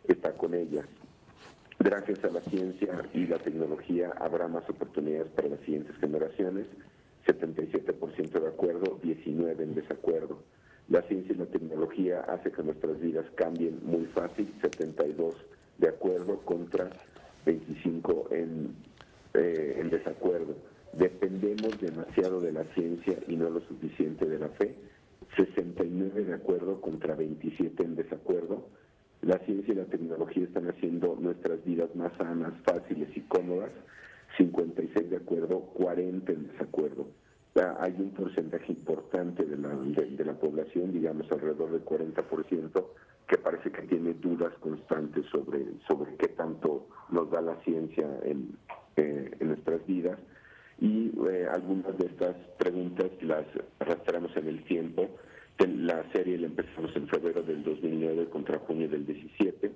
está con ellas. Gracias a la ciencia y la tecnología habrá más oportunidades para las siguientes generaciones. 77% de acuerdo, 19% en desacuerdo. La ciencia y la tecnología hace que nuestras vidas cambien muy fácil, 72% de acuerdo contra 25% en desacuerdo. Dependemos demasiado de la ciencia y no lo suficiente de la fe, 69% de acuerdo contra 27% en desacuerdo. La ciencia y la tecnología están haciendo nuestras vidas más sanas, fáciles y cómodas, 56% de acuerdo, 40% en desacuerdo. Hay un porcentaje importante de la población, digamos alrededor del 40%, que parece que tiene dudas constantes sobre qué tanto nos da la ciencia en nuestras vidas. Y algunas de estas preguntas las arrastramos en el tiempo. La serie la empezamos en febrero del 2009 contra junio del 17.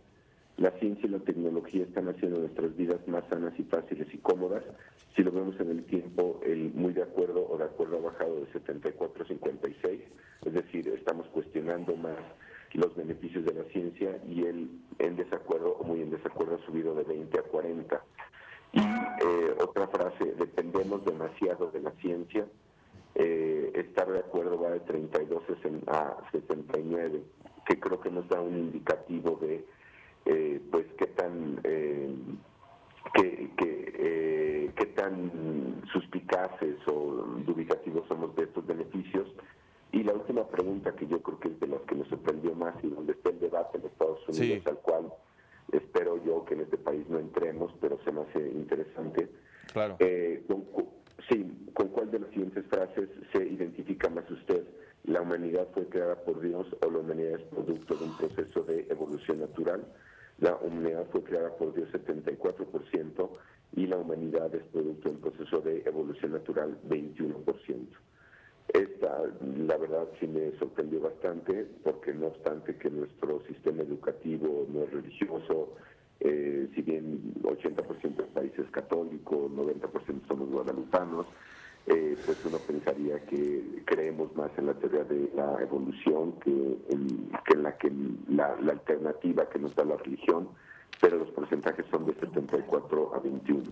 La ciencia y la tecnología están haciendo nuestras vidas más sanas y fáciles y cómodas. Si lo vemos en el tiempo, el muy de acuerdo o de acuerdo ha bajado de 74 a 56. Es decir, estamos cuestionando más los beneficios de la ciencia, y el en desacuerdo o muy en desacuerdo ha subido de 20 a 40. Y otra frase, dependemos demasiado de la ciencia. Estar de acuerdo va de 32 a 69, que creo que nos da un indicativo de pues qué tan suspicaces o dubitativos somos de estos beneficios. Y la última pregunta, que yo creo que es de las que nos sorprendió más y donde está el debate en Estados Unidos, al cual espero yo que en este país no entremos, pero se me hace interesante. Claro. ¿Con cuál de las siguientes frases se identifica más usted? ¿La humanidad fue creada por Dios o la humanidad es producto de un proceso de evolución natural? La humanidad fue creada por Dios, 74%, y la humanidad es producto de un proceso de evolución natural, 21%. Esta, la verdad, sí me sorprendió bastante, porque no obstante que nuestro sistema educativo no es religioso, si bien 80% del país es católico, 90% somos guadalupanos, pues uno pensaría que creemos más en la teoría de la evolución que en la alternativa que nos da la religión, pero los porcentajes son de 74 a 21.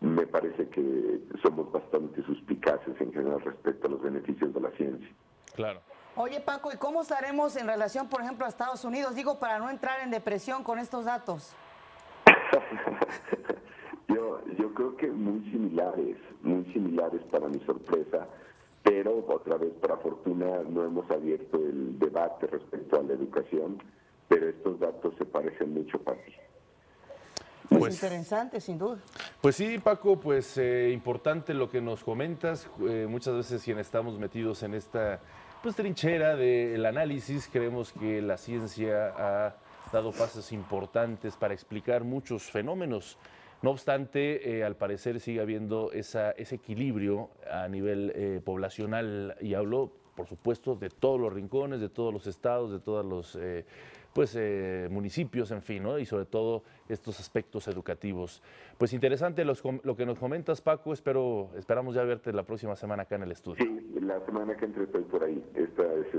Me parece que somos bastante suspicaces en general respecto a los beneficios de la ciencia. Claro. Oye, Paco, ¿y cómo estaremos en relación, por ejemplo, a Estados Unidos? Digo, para no entrar en depresión con estos datos. Yo creo que muy similares para mi sorpresa, pero otra vez, para fortuna, no hemos abierto el debate respecto a la educación, pero estos datos se parecen mucho, Pati. Pues interesante, sin duda. Pues sí, Paco, pues importante lo que nos comentas. Muchas veces quienes estamos metidos en esta trinchera del análisis, creemos que la ciencia ha dado pasos importantes para explicar muchos fenómenos. No obstante, al parecer sigue habiendo ese equilibrio a nivel poblacional, y hablo, por supuesto, de todos los rincones, de todos los estados, de todos los municipios, en fin, ¿no? Y sobre todo estos aspectos educativos. Pues interesante lo que nos comentas, Paco. Esperamos ya verte la próxima semana acá en el estudio. Sí, la semana que entre estoy por ahí. Esta es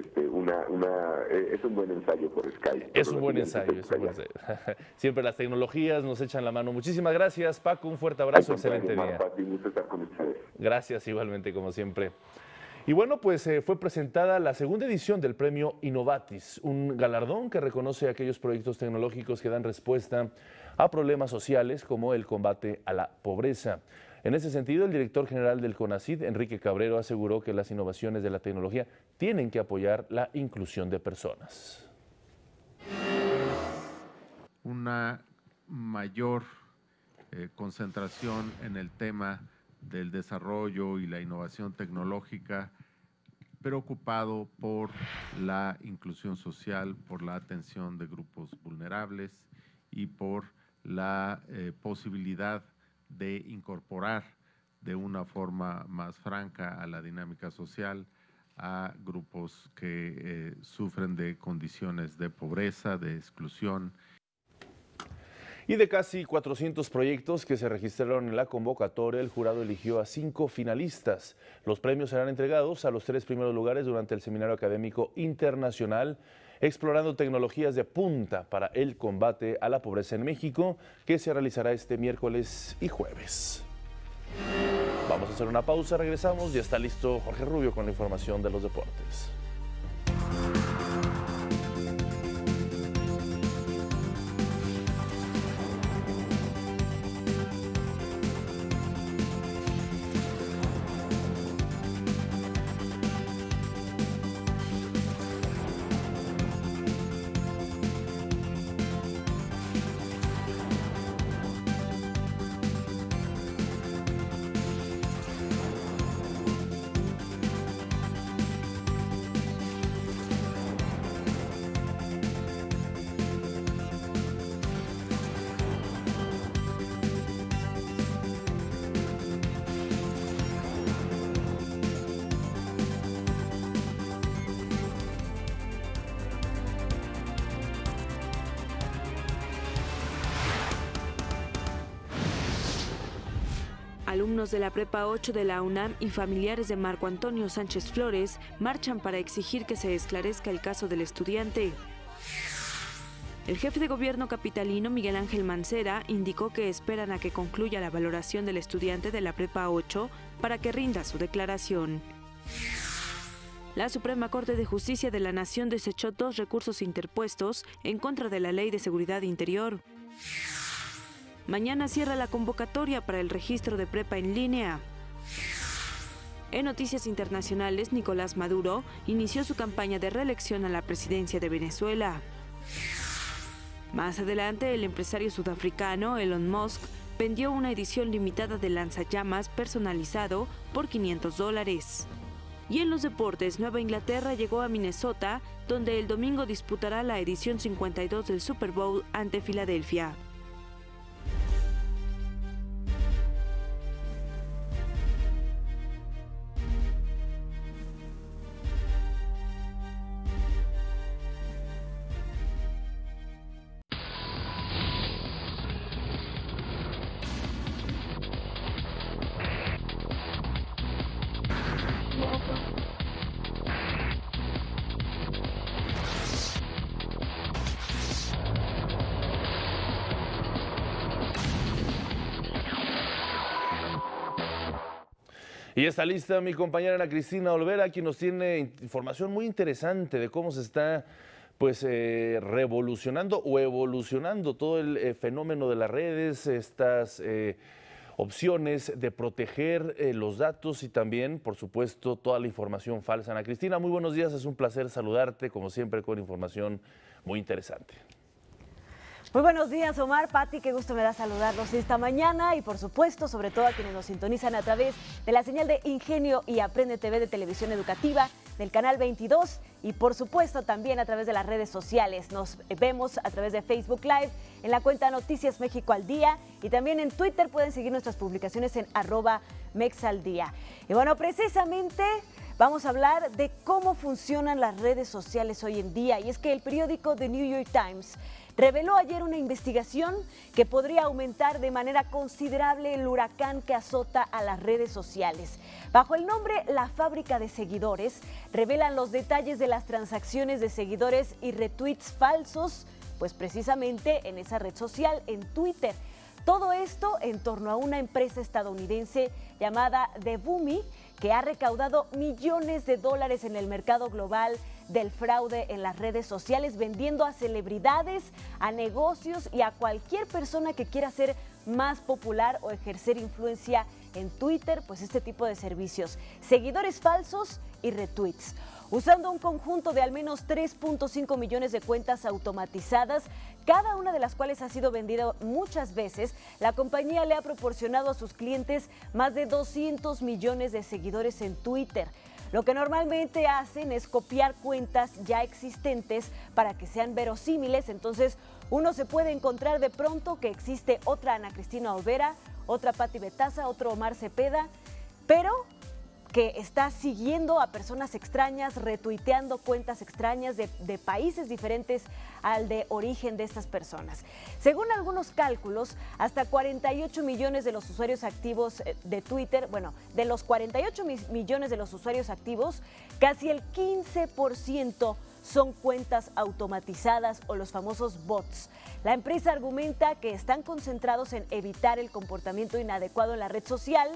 es un buen ensayo por Skype. Es un buen ensayo, Siempre las tecnologías nos echan la mano. Muchísimas gracias, Paco. Un fuerte abrazo, excelente día. Un gusto estar con ustedes. Gracias, igualmente, como siempre. Y bueno, pues fue presentada la segunda edición del premio Innovatis, un galardón que reconoce aquellos proyectos tecnológicos que dan respuesta a problemas sociales como el combate a la pobreza. En ese sentido, el director general del CONACYT, Enrique Cabrero, aseguró que las innovaciones de la tecnología tienen que apoyar la inclusión de personas. Una mayor concentración en el tema del desarrollo y la innovación tecnológica, preocupado por la inclusión social, por la atención de grupos vulnerables y por la posibilidad de incorporar de una forma más franca a la dinámica social a grupos que sufren de condiciones de pobreza, de exclusión. Y de casi 400 proyectos que se registraron en la convocatoria, el jurado eligió a 5 finalistas. Los premios serán entregados a los 3 primeros lugares durante el Seminario Académico Internacional Explorando Tecnologías de Punta para el Combate a la Pobreza en México, que se realizará este miércoles y jueves. Vamos a hacer una pausa, regresamos. Ya está listo Jorge Rubio con la información de los deportes. Alumnos de la Prepa 8 de la UNAM y familiares de Marco Antonio Sánchez Flores marchan para exigir que se esclarezca el caso del estudiante. El jefe de gobierno capitalino, Miguel Ángel Mancera, indicó que esperan a que concluya la valoración del estudiante de la Prepa 8 para que rinda su declaración. La Suprema Corte de Justicia de la Nación desechó 2 recursos interpuestos en contra de la Ley de Seguridad Interior. Mañana cierra la convocatoria para el registro de prepa en línea. En noticias internacionales, Nicolás Maduro inició su campaña de reelección a la presidencia de Venezuela. Más adelante, el empresario sudafricano Elon Musk vendió una edición limitada de lanzallamas personalizado por $500. Y en los deportes, Nueva Inglaterra llegó a Minnesota, donde el domingo disputará la edición 52 del Super Bowl ante Filadelfia. Y está lista mi compañera Ana Cristina Olvera, quien nos tiene información muy interesante de cómo se está revolucionando o evolucionando todo el fenómeno de las redes, estas opciones de proteger los datos y también, por supuesto, toda la información falsa. Ana Cristina, muy buenos días, es un placer saludarte, como siempre, con información muy interesante. Muy buenos días, Omar, Pati, qué gusto me da saludarlos esta mañana y por supuesto, sobre todo a quienes nos sintonizan a través de la señal de Ingenio y Aprende TV de Televisión Educativa, del canal 22 y por supuesto también a través de las redes sociales. Nos vemos a través de Facebook Live, en la cuenta Noticias México al Día y también en Twitter pueden seguir nuestras publicaciones en @mexaldía. Y bueno, precisamente vamos a hablar de cómo funcionan las redes sociales hoy en día y es que el periódico The New York Times reveló ayer una investigación que podría aumentar de manera considerable el huracán que azota a las redes sociales. Bajo el nombre La Fábrica de Seguidores, revelan los detalles de las transacciones de seguidores y retweets falsos, pues precisamente en esa red social, en Twitter. Todo esto en torno a una empresa estadounidense llamada Devumi, que ha recaudado millones de dólares en el mercado global del fraude en las redes sociales, vendiendo a celebridades, a negocios y a cualquier persona que quiera ser más popular o ejercer influencia en Twitter, pues este tipo de servicios, seguidores falsos y retweets. Usando un conjunto de al menos 3.5 millones de cuentas automatizadas, cada una de las cuales ha sido vendida muchas veces, la compañía le ha proporcionado a sus clientes más de 200 millones de seguidores en Twitter. Lo que normalmente hacen es copiar cuentas ya existentes para que sean verosímiles, entonces uno se puede encontrar de pronto que existe otra Ana Cristina Olvera, otra Pati Betaza, otro Omar Cepeda, pero que está siguiendo a personas extrañas, retuiteando cuentas extrañas de países diferentes al de origen de estas personas. Según algunos cálculos, hasta 48 millones de los usuarios activos de Twitter, bueno, de los 48 millones de los usuarios activos, casi el 15% son cuentas automatizadas o los famosos bots. La empresa argumenta que están concentrados en evitar el comportamiento inadecuado en la red social,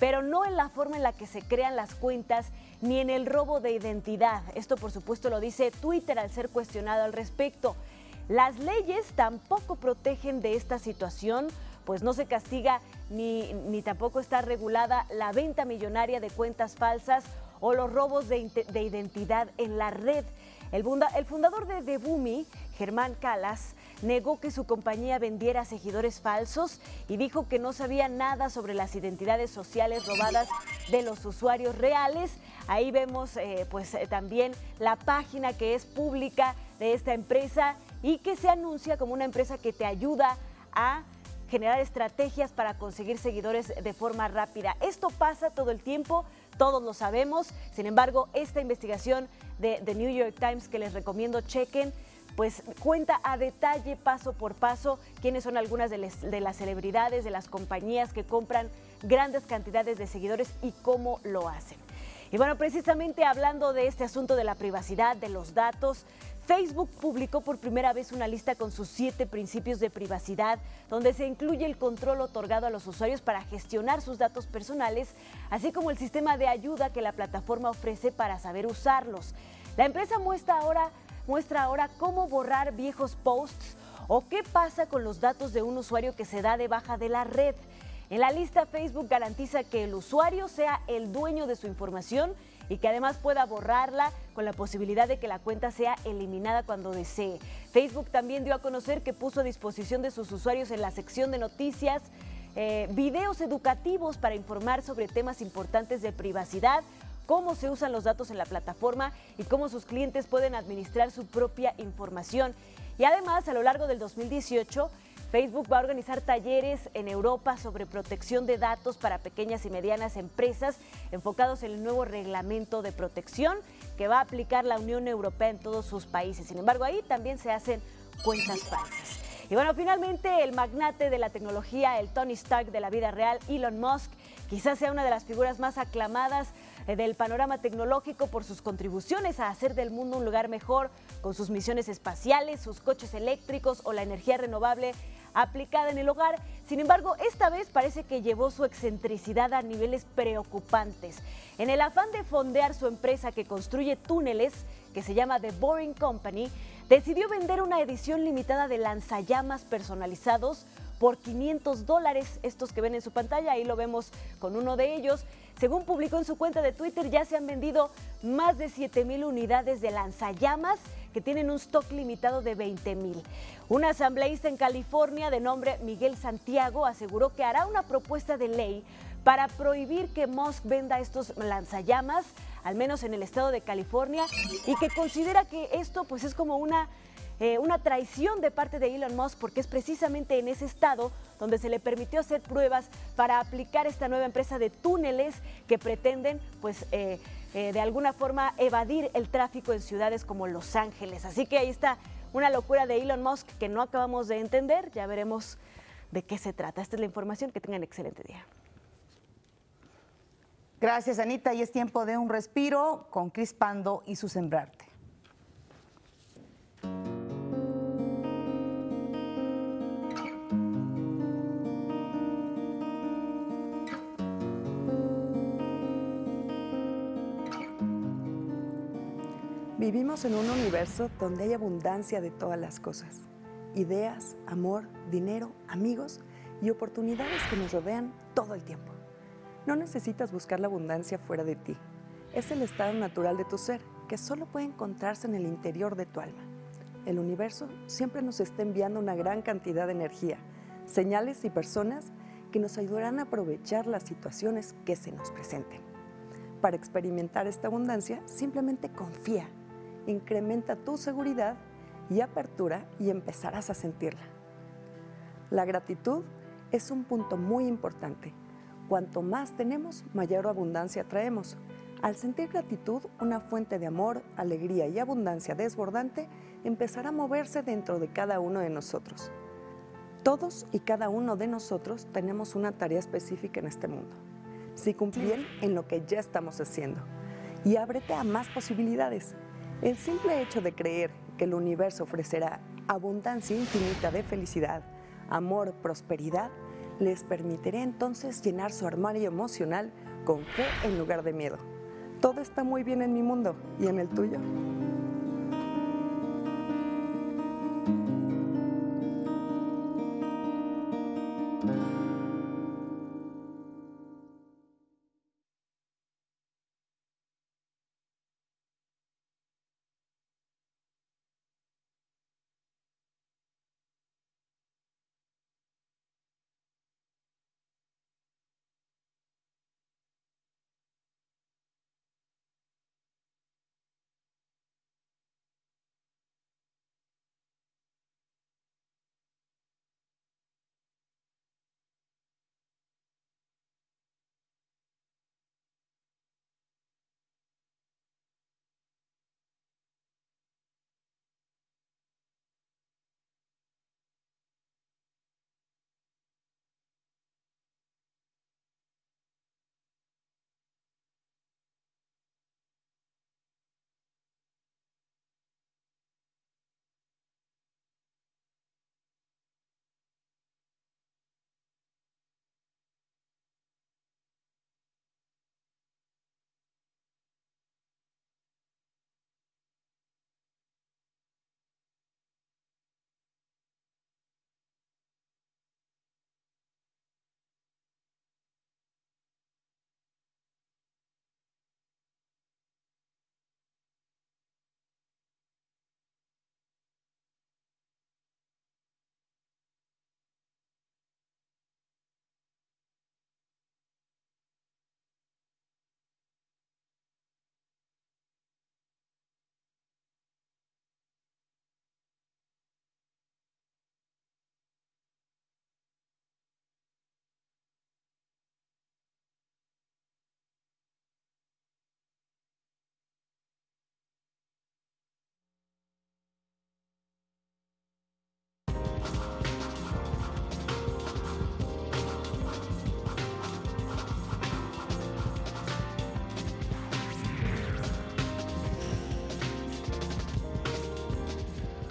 pero no en la forma en la que se crean las cuentas ni en el robo de identidad. Esto, por supuesto, lo dice Twitter al ser cuestionado al respecto. Las leyes tampoco protegen de esta situación, pues no se castiga ni tampoco está regulada la venta millonaria de cuentas falsas o los robos de identidad en la red. El fundador de Devumi, Germán Calas, negó que su compañía vendiera seguidores falsos y dijo que no sabía nada sobre las identidades sociales robadas de los usuarios reales. Ahí vemos también la página que es pública de esta empresa y que se anuncia como una empresa que te ayuda a generar estrategias para conseguir seguidores de forma rápida. Esto pasa todo el tiempo, todos lo sabemos. Sin embargo, esta investigación de The New York Times que les recomiendo chequen, pues cuenta a detalle, paso por paso, quiénes son algunas de las celebridades, de las compañías que compran grandes cantidades de seguidores y cómo lo hacen. Y bueno, precisamente hablando de este asunto de la privacidad, de los datos, Facebook publicó por primera vez una lista con sus 7 principios de privacidad, donde se incluye el control otorgado a los usuarios para gestionar sus datos personales, así como el sistema de ayuda que la plataforma ofrece para saber usarlos. La empresa muestra ahora cómo borrar viejos posts o qué pasa con los datos de un usuario que se da de baja de la red. En la lista, Facebook garantiza que el usuario sea el dueño de su información y que además pueda borrarla con la posibilidad de que la cuenta sea eliminada cuando desee. Facebook también dio a conocer que puso a disposición de sus usuarios en la sección de noticias videos educativos para informar sobre temas importantes de privacidad, cómo se usan los datos en la plataforma y cómo sus clientes pueden administrar su propia información. Y además, a lo largo del 2018, Facebook va a organizar talleres en Europa sobre protección de datos para pequeñas y medianas empresas enfocados en el nuevo reglamento de protección que va a aplicar la Unión Europea en todos sus países. Sin embargo, ahí también se hacen cuentas falsas. Y bueno, finalmente el magnate de la tecnología, el Tony Stark de la vida real, Elon Musk, quizás sea una de las figuras más aclamadas del panorama tecnológico por sus contribuciones a hacer del mundo un lugar mejor con sus misiones espaciales, sus coches eléctricos o la energía renovable aplicada en el hogar. Sin embargo, esta vez parece que llevó su excentricidad a niveles preocupantes. En el afán de fondear su empresa que construye túneles, que se llama The Boring Company, decidió vender una edición limitada de lanzallamas personalizados por $500, estos que ven en su pantalla, ahí lo vemos con uno de ellos. Según publicó en su cuenta de Twitter, ya se han vendido más de 7,000 unidades de lanzallamas que tienen un stock limitado de 20,000. Un asambleísta en California de nombre Miguel Santiago aseguró que hará una propuesta de ley para prohibir que Musk venda estos lanzallamas, al menos en el estado de California, y que considera que esto pues es como una traición de parte de Elon Musk, porque es precisamente en ese estado donde se le permitió hacer pruebas para aplicar esta nueva empresa de túneles que pretenden pues de alguna forma evadir el tráfico en ciudades como Los Ángeles. Así que ahí está una locura de Elon Musk que no acabamos de entender. Ya veremos de qué se trata. Esta es la información. Que tengan excelente día. Gracias, Anita. Y es tiempo de un respiro con Cris Pando y su Sembrarte. Vivimos en un universo donde hay abundancia de todas las cosas. Ideas, amor, dinero, amigos y oportunidades que nos rodean todo el tiempo. No necesitas buscar la abundancia fuera de ti. Es el estado natural de tu ser, que solo puede encontrarse en el interior de tu alma. El universo siempre nos está enviando una gran cantidad de energía, señales y personas que nos ayudarán a aprovechar las situaciones que se nos presenten. Para experimentar esta abundancia, simplemente confía. Incrementa tu seguridad y apertura y empezarás a sentirla. La gratitud es un punto muy importante. Cuanto más tenemos, mayor abundancia traemos. Al sentir gratitud, una fuente de amor, alegría y abundancia desbordante empezará a moverse dentro de cada uno de nosotros. Todos y cada uno de nosotros tenemos una tarea específica en este mundo. Si cumplir en lo que ya estamos haciendo y ábrete a más posibilidades. El simple hecho de creer que el universo ofrecerá abundancia infinita de felicidad, amor, prosperidad, les permitirá entonces llenar su armario emocional con fe en lugar de miedo. Todo está muy bien en mi mundo y en el tuyo.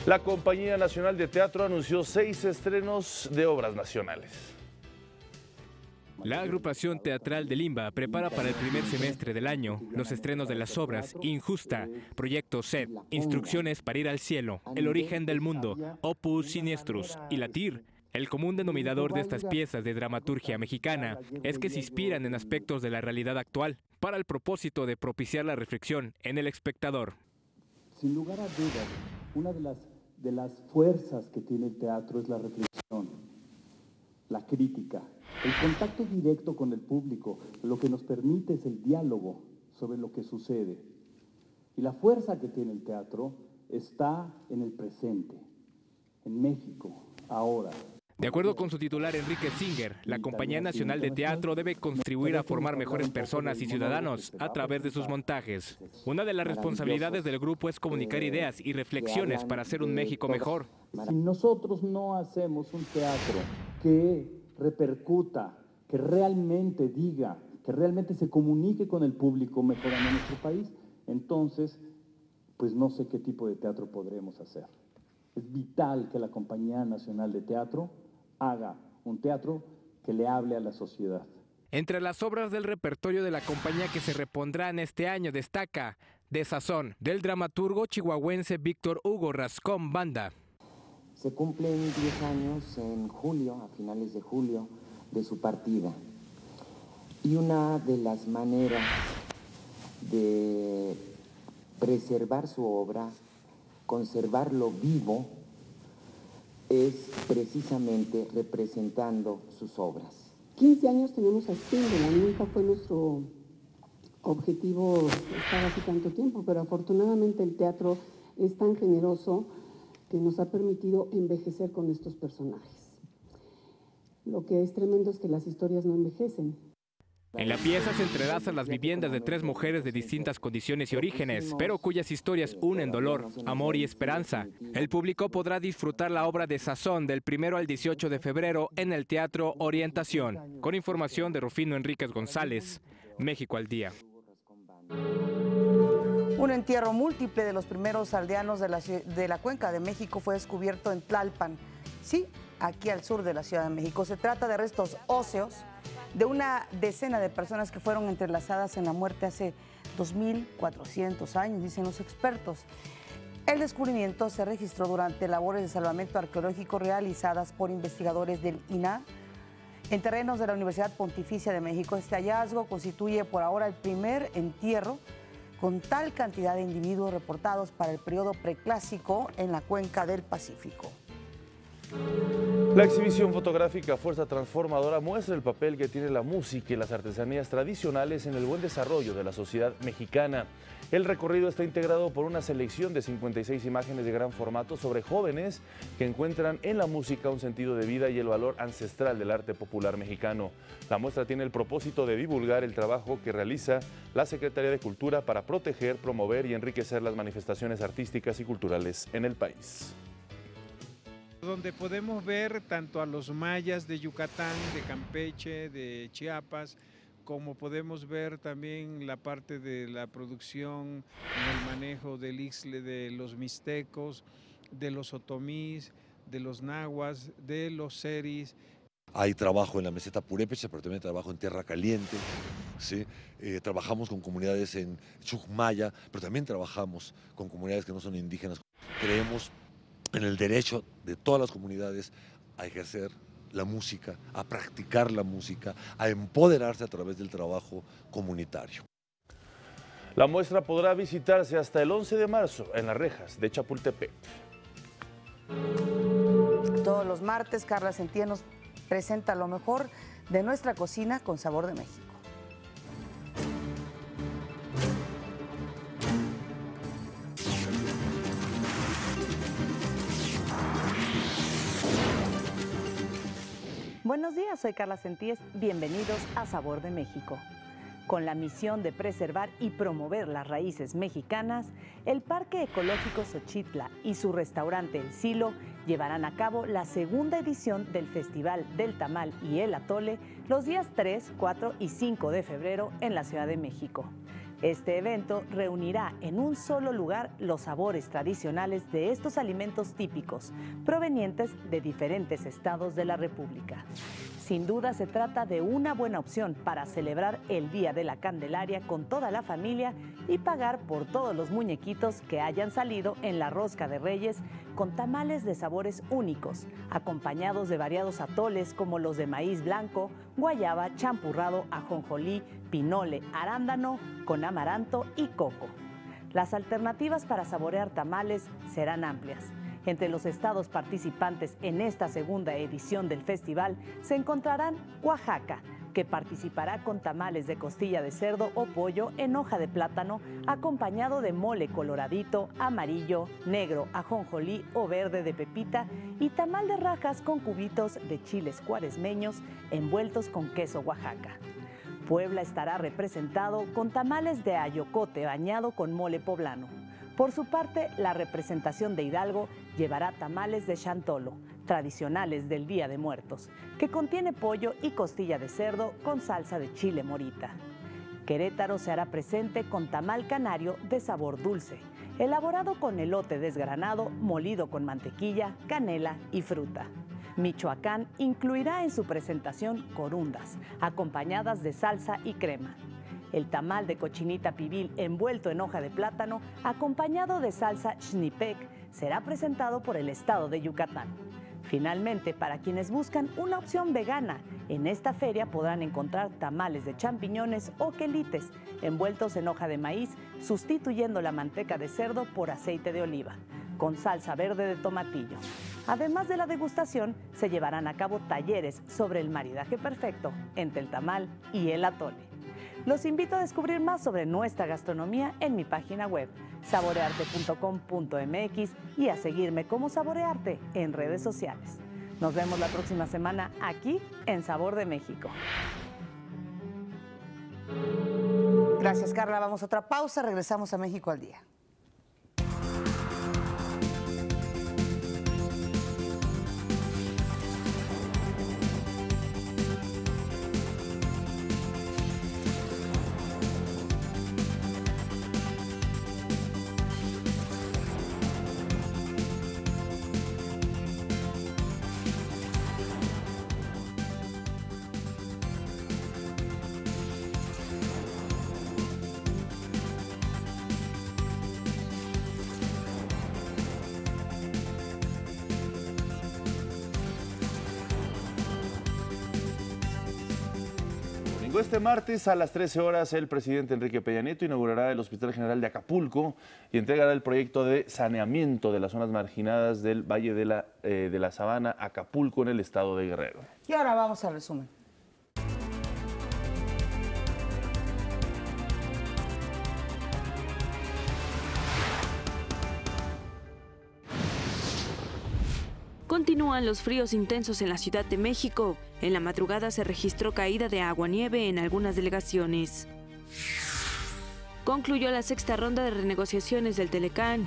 La Compañía Nacional de Teatro anunció 6 estrenos de obras nacionales. La agrupación teatral de Limba prepara para el primer semestre del año los estrenos de las obras Injusta, Proyecto Set, Instrucciones para ir al cielo, El origen del mundo, Opus Siniestrus y Latir. El común denominador de estas piezas de dramaturgia mexicana es que se inspiran en aspectos de la realidad actual para el propósito de propiciar la reflexión en el espectador. Sin lugar a dudas, Una de las fuerzas que tiene el teatro es la reflexión, la crítica, el contacto directo con el público. Lo que nos permite es el diálogo sobre lo que sucede. Y la fuerza que tiene el teatro está en el presente, en México, ahora. De acuerdo con su titular Enrique Singer, la Compañía Nacional de Teatro debe contribuir a formar mejores personas y ciudadanos a través de sus montajes. Una de las responsabilidades del grupo es comunicar ideas y reflexiones para hacer un México mejor. Si nosotros no hacemos un teatro que repercuta, que realmente diga, que realmente se comunique con el público mejorando nuestro país, entonces, pues no sé qué tipo de teatro podremos hacer. Es vital que la Compañía Nacional de Teatro haga un teatro que le hable a la sociedad. Entre las obras del repertorio de la compañía que se repondrán este año destaca Desazón, del dramaturgo chihuahuense Víctor Hugo Rascón Banda. Se cumplen 10 años en julio, a finales de julio, de su partida. Y una de las maneras de preservar su obra, conservarlo vivo, es precisamente representando sus obras. 15 años tenemos haciéndola, nunca fue nuestro objetivo estar así tanto tiempo, pero afortunadamente el teatro es tan generoso que nos ha permitido envejecer con estos personajes. Lo que es tremendo es que las historias no envejecen. En la pieza se entrelazan las viviendas de 3 mujeres de distintas condiciones y orígenes, pero cuyas historias unen dolor, amor y esperanza. El público podrá disfrutar la obra Desazón del 1 al 18 de febrero en el Teatro Orientación. Con información de Rufino Enríquez González, México al Día. Un entierro múltiple de los primeros aldeanos de la Cuenca de México fue descubierto en Tlalpan, sí, aquí al sur de la Ciudad de México. Se trata de restos óseos de una decena de personas que fueron entrelazadas en la muerte hace 2.400 años, dicen los expertos. El descubrimiento se registró durante labores de salvamento arqueológico realizadas por investigadores del INAH en terrenos de la Universidad Pontificia de México. Este hallazgo constituye por ahora el primer entierro con tal cantidad de individuos reportados para el periodo preclásico en la Cuenca del Pacífico. La exhibición fotográfica Fuerza Transformadora muestra el papel que tiene la música y las artesanías tradicionales en el buen desarrollo de la sociedad mexicana. El recorrido está integrado por una selección de 56 imágenes de gran formato sobre jóvenes que encuentran en la música un sentido de vida y el valor ancestral del arte popular mexicano. La muestra tiene el propósito de divulgar el trabajo que realiza la Secretaría de Cultura para proteger, promover y enriquecer las manifestaciones artísticas y culturales en el país. Donde podemos ver tanto a los mayas de Yucatán, de Campeche, de Chiapas, como podemos ver también la parte de la producción en el manejo del ixtle de los mixtecos, de los otomís, de los nahuas, de los seris. Hay trabajo en la meseta purépecha, pero también trabajo en tierra caliente, ¿sí? Trabajamos con comunidades en Chucmaya, pero también trabajamos con comunidades que no son indígenas. Creemos en el derecho de todas las comunidades a ejercer la música, a practicar la música, a empoderarse a través del trabajo comunitario. La muestra podrá visitarse hasta el 11 de marzo en las rejas de Chapultepec. Todos los martes, Carla Sentía nos presenta lo mejor de nuestra cocina con sabor de México. Buenos días, soy Carla Sentíes, bienvenidos a Sabor de México. Con la misión de preservar y promover las raíces mexicanas, el Parque Ecológico Xochitla y su restaurante El Silo llevarán a cabo la segunda edición del Festival del Tamal y el Atole los días 3, 4 y 5 de febrero en la Ciudad de México. Este evento reunirá en un solo lugar los sabores tradicionales de estos alimentos típicos, provenientes de diferentes estados de la República. Sin duda se trata de una buena opción para celebrar el Día de la Candelaria con toda la familia y pagar por todos los muñequitos que hayan salido en la Rosca de Reyes con tamales de sabores únicos, acompañados de variados atoles como los de maíz blanco, guayaba, champurrado, ajonjolí, pinole, arándano, con amaranto y coco. Las alternativas para saborear tamales serán amplias. Entre los estados participantes en esta segunda edición del festival se encontrarán Oaxaca, que participará con tamales de costilla de cerdo o pollo en hoja de plátano, acompañado de mole coloradito, amarillo, negro, ajonjolí o verde de pepita y tamal de rajas con cubitos de chiles cuaresmeños envueltos con queso Oaxaca. Puebla estará representado con tamales de ayocote bañado con mole poblano. Por su parte, la representación de Hidalgo llevará tamales de chantolo, tradicionales del Día de Muertos, que contiene pollo y costilla de cerdo con salsa de chile morita. Querétaro se hará presente con tamal canario de sabor dulce, elaborado con elote desgranado, molido con mantequilla, canela y fruta. Michoacán incluirá en su presentación corundas, acompañadas de salsa y crema. El tamal de cochinita pibil envuelto en hoja de plátano, acompañado de salsa xnipec, será presentado por el estado de Yucatán. Finalmente, para quienes buscan una opción vegana, en esta feria podrán encontrar tamales de champiñones o quelites, envueltos en hoja de maíz, sustituyendo la manteca de cerdo por aceite de oliva, con salsa verde de tomatillo. Además de la degustación, se llevarán a cabo talleres sobre el maridaje perfecto entre el tamal y el atole. Los invito a descubrir más sobre nuestra gastronomía en mi página web, saborearte.com.mx, y a seguirme como Saborearte en redes sociales. Nos vemos la próxima semana aquí en Sabor de México. Gracias, Carla. Vamos a otra pausa. Regresamos a México al Día. Este martes a las 13 horas el presidente Enrique Peña Nieto inaugurará el Hospital General de Acapulco y entregará el proyecto de saneamiento de las zonas marginadas del Valle de la Sabana, Acapulco, en el estado de Guerrero. Y ahora vamos al resumen. Continúan los fríos intensos en la Ciudad de México. En la madrugada se registró caída de agua-nieve en algunas delegaciones. Concluyó la sexta ronda de renegociaciones del Telecán.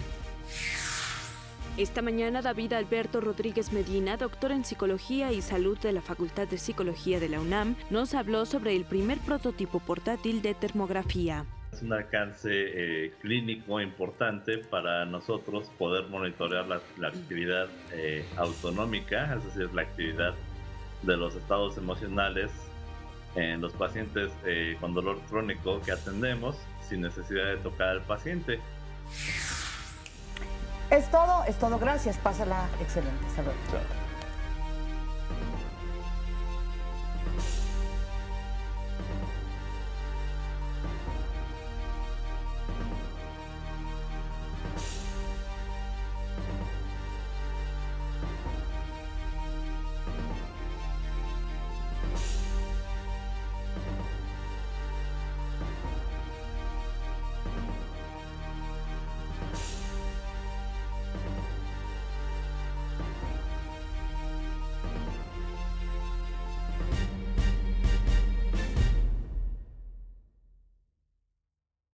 Esta mañana David Alberto Rodríguez Medina, doctor en Psicología y Salud de la Facultad de Psicología de la UNAM, nos habló sobre el primer prototipo portátil de termografía. Es un alcance clínico importante para nosotros poder monitorear la actividad autonómica, es decir, la actividad de los estados emocionales en los pacientes con dolor crónico que atendemos sin necesidad de tocar al paciente. Es todo. Gracias. Pásala excelente. Hasta luego.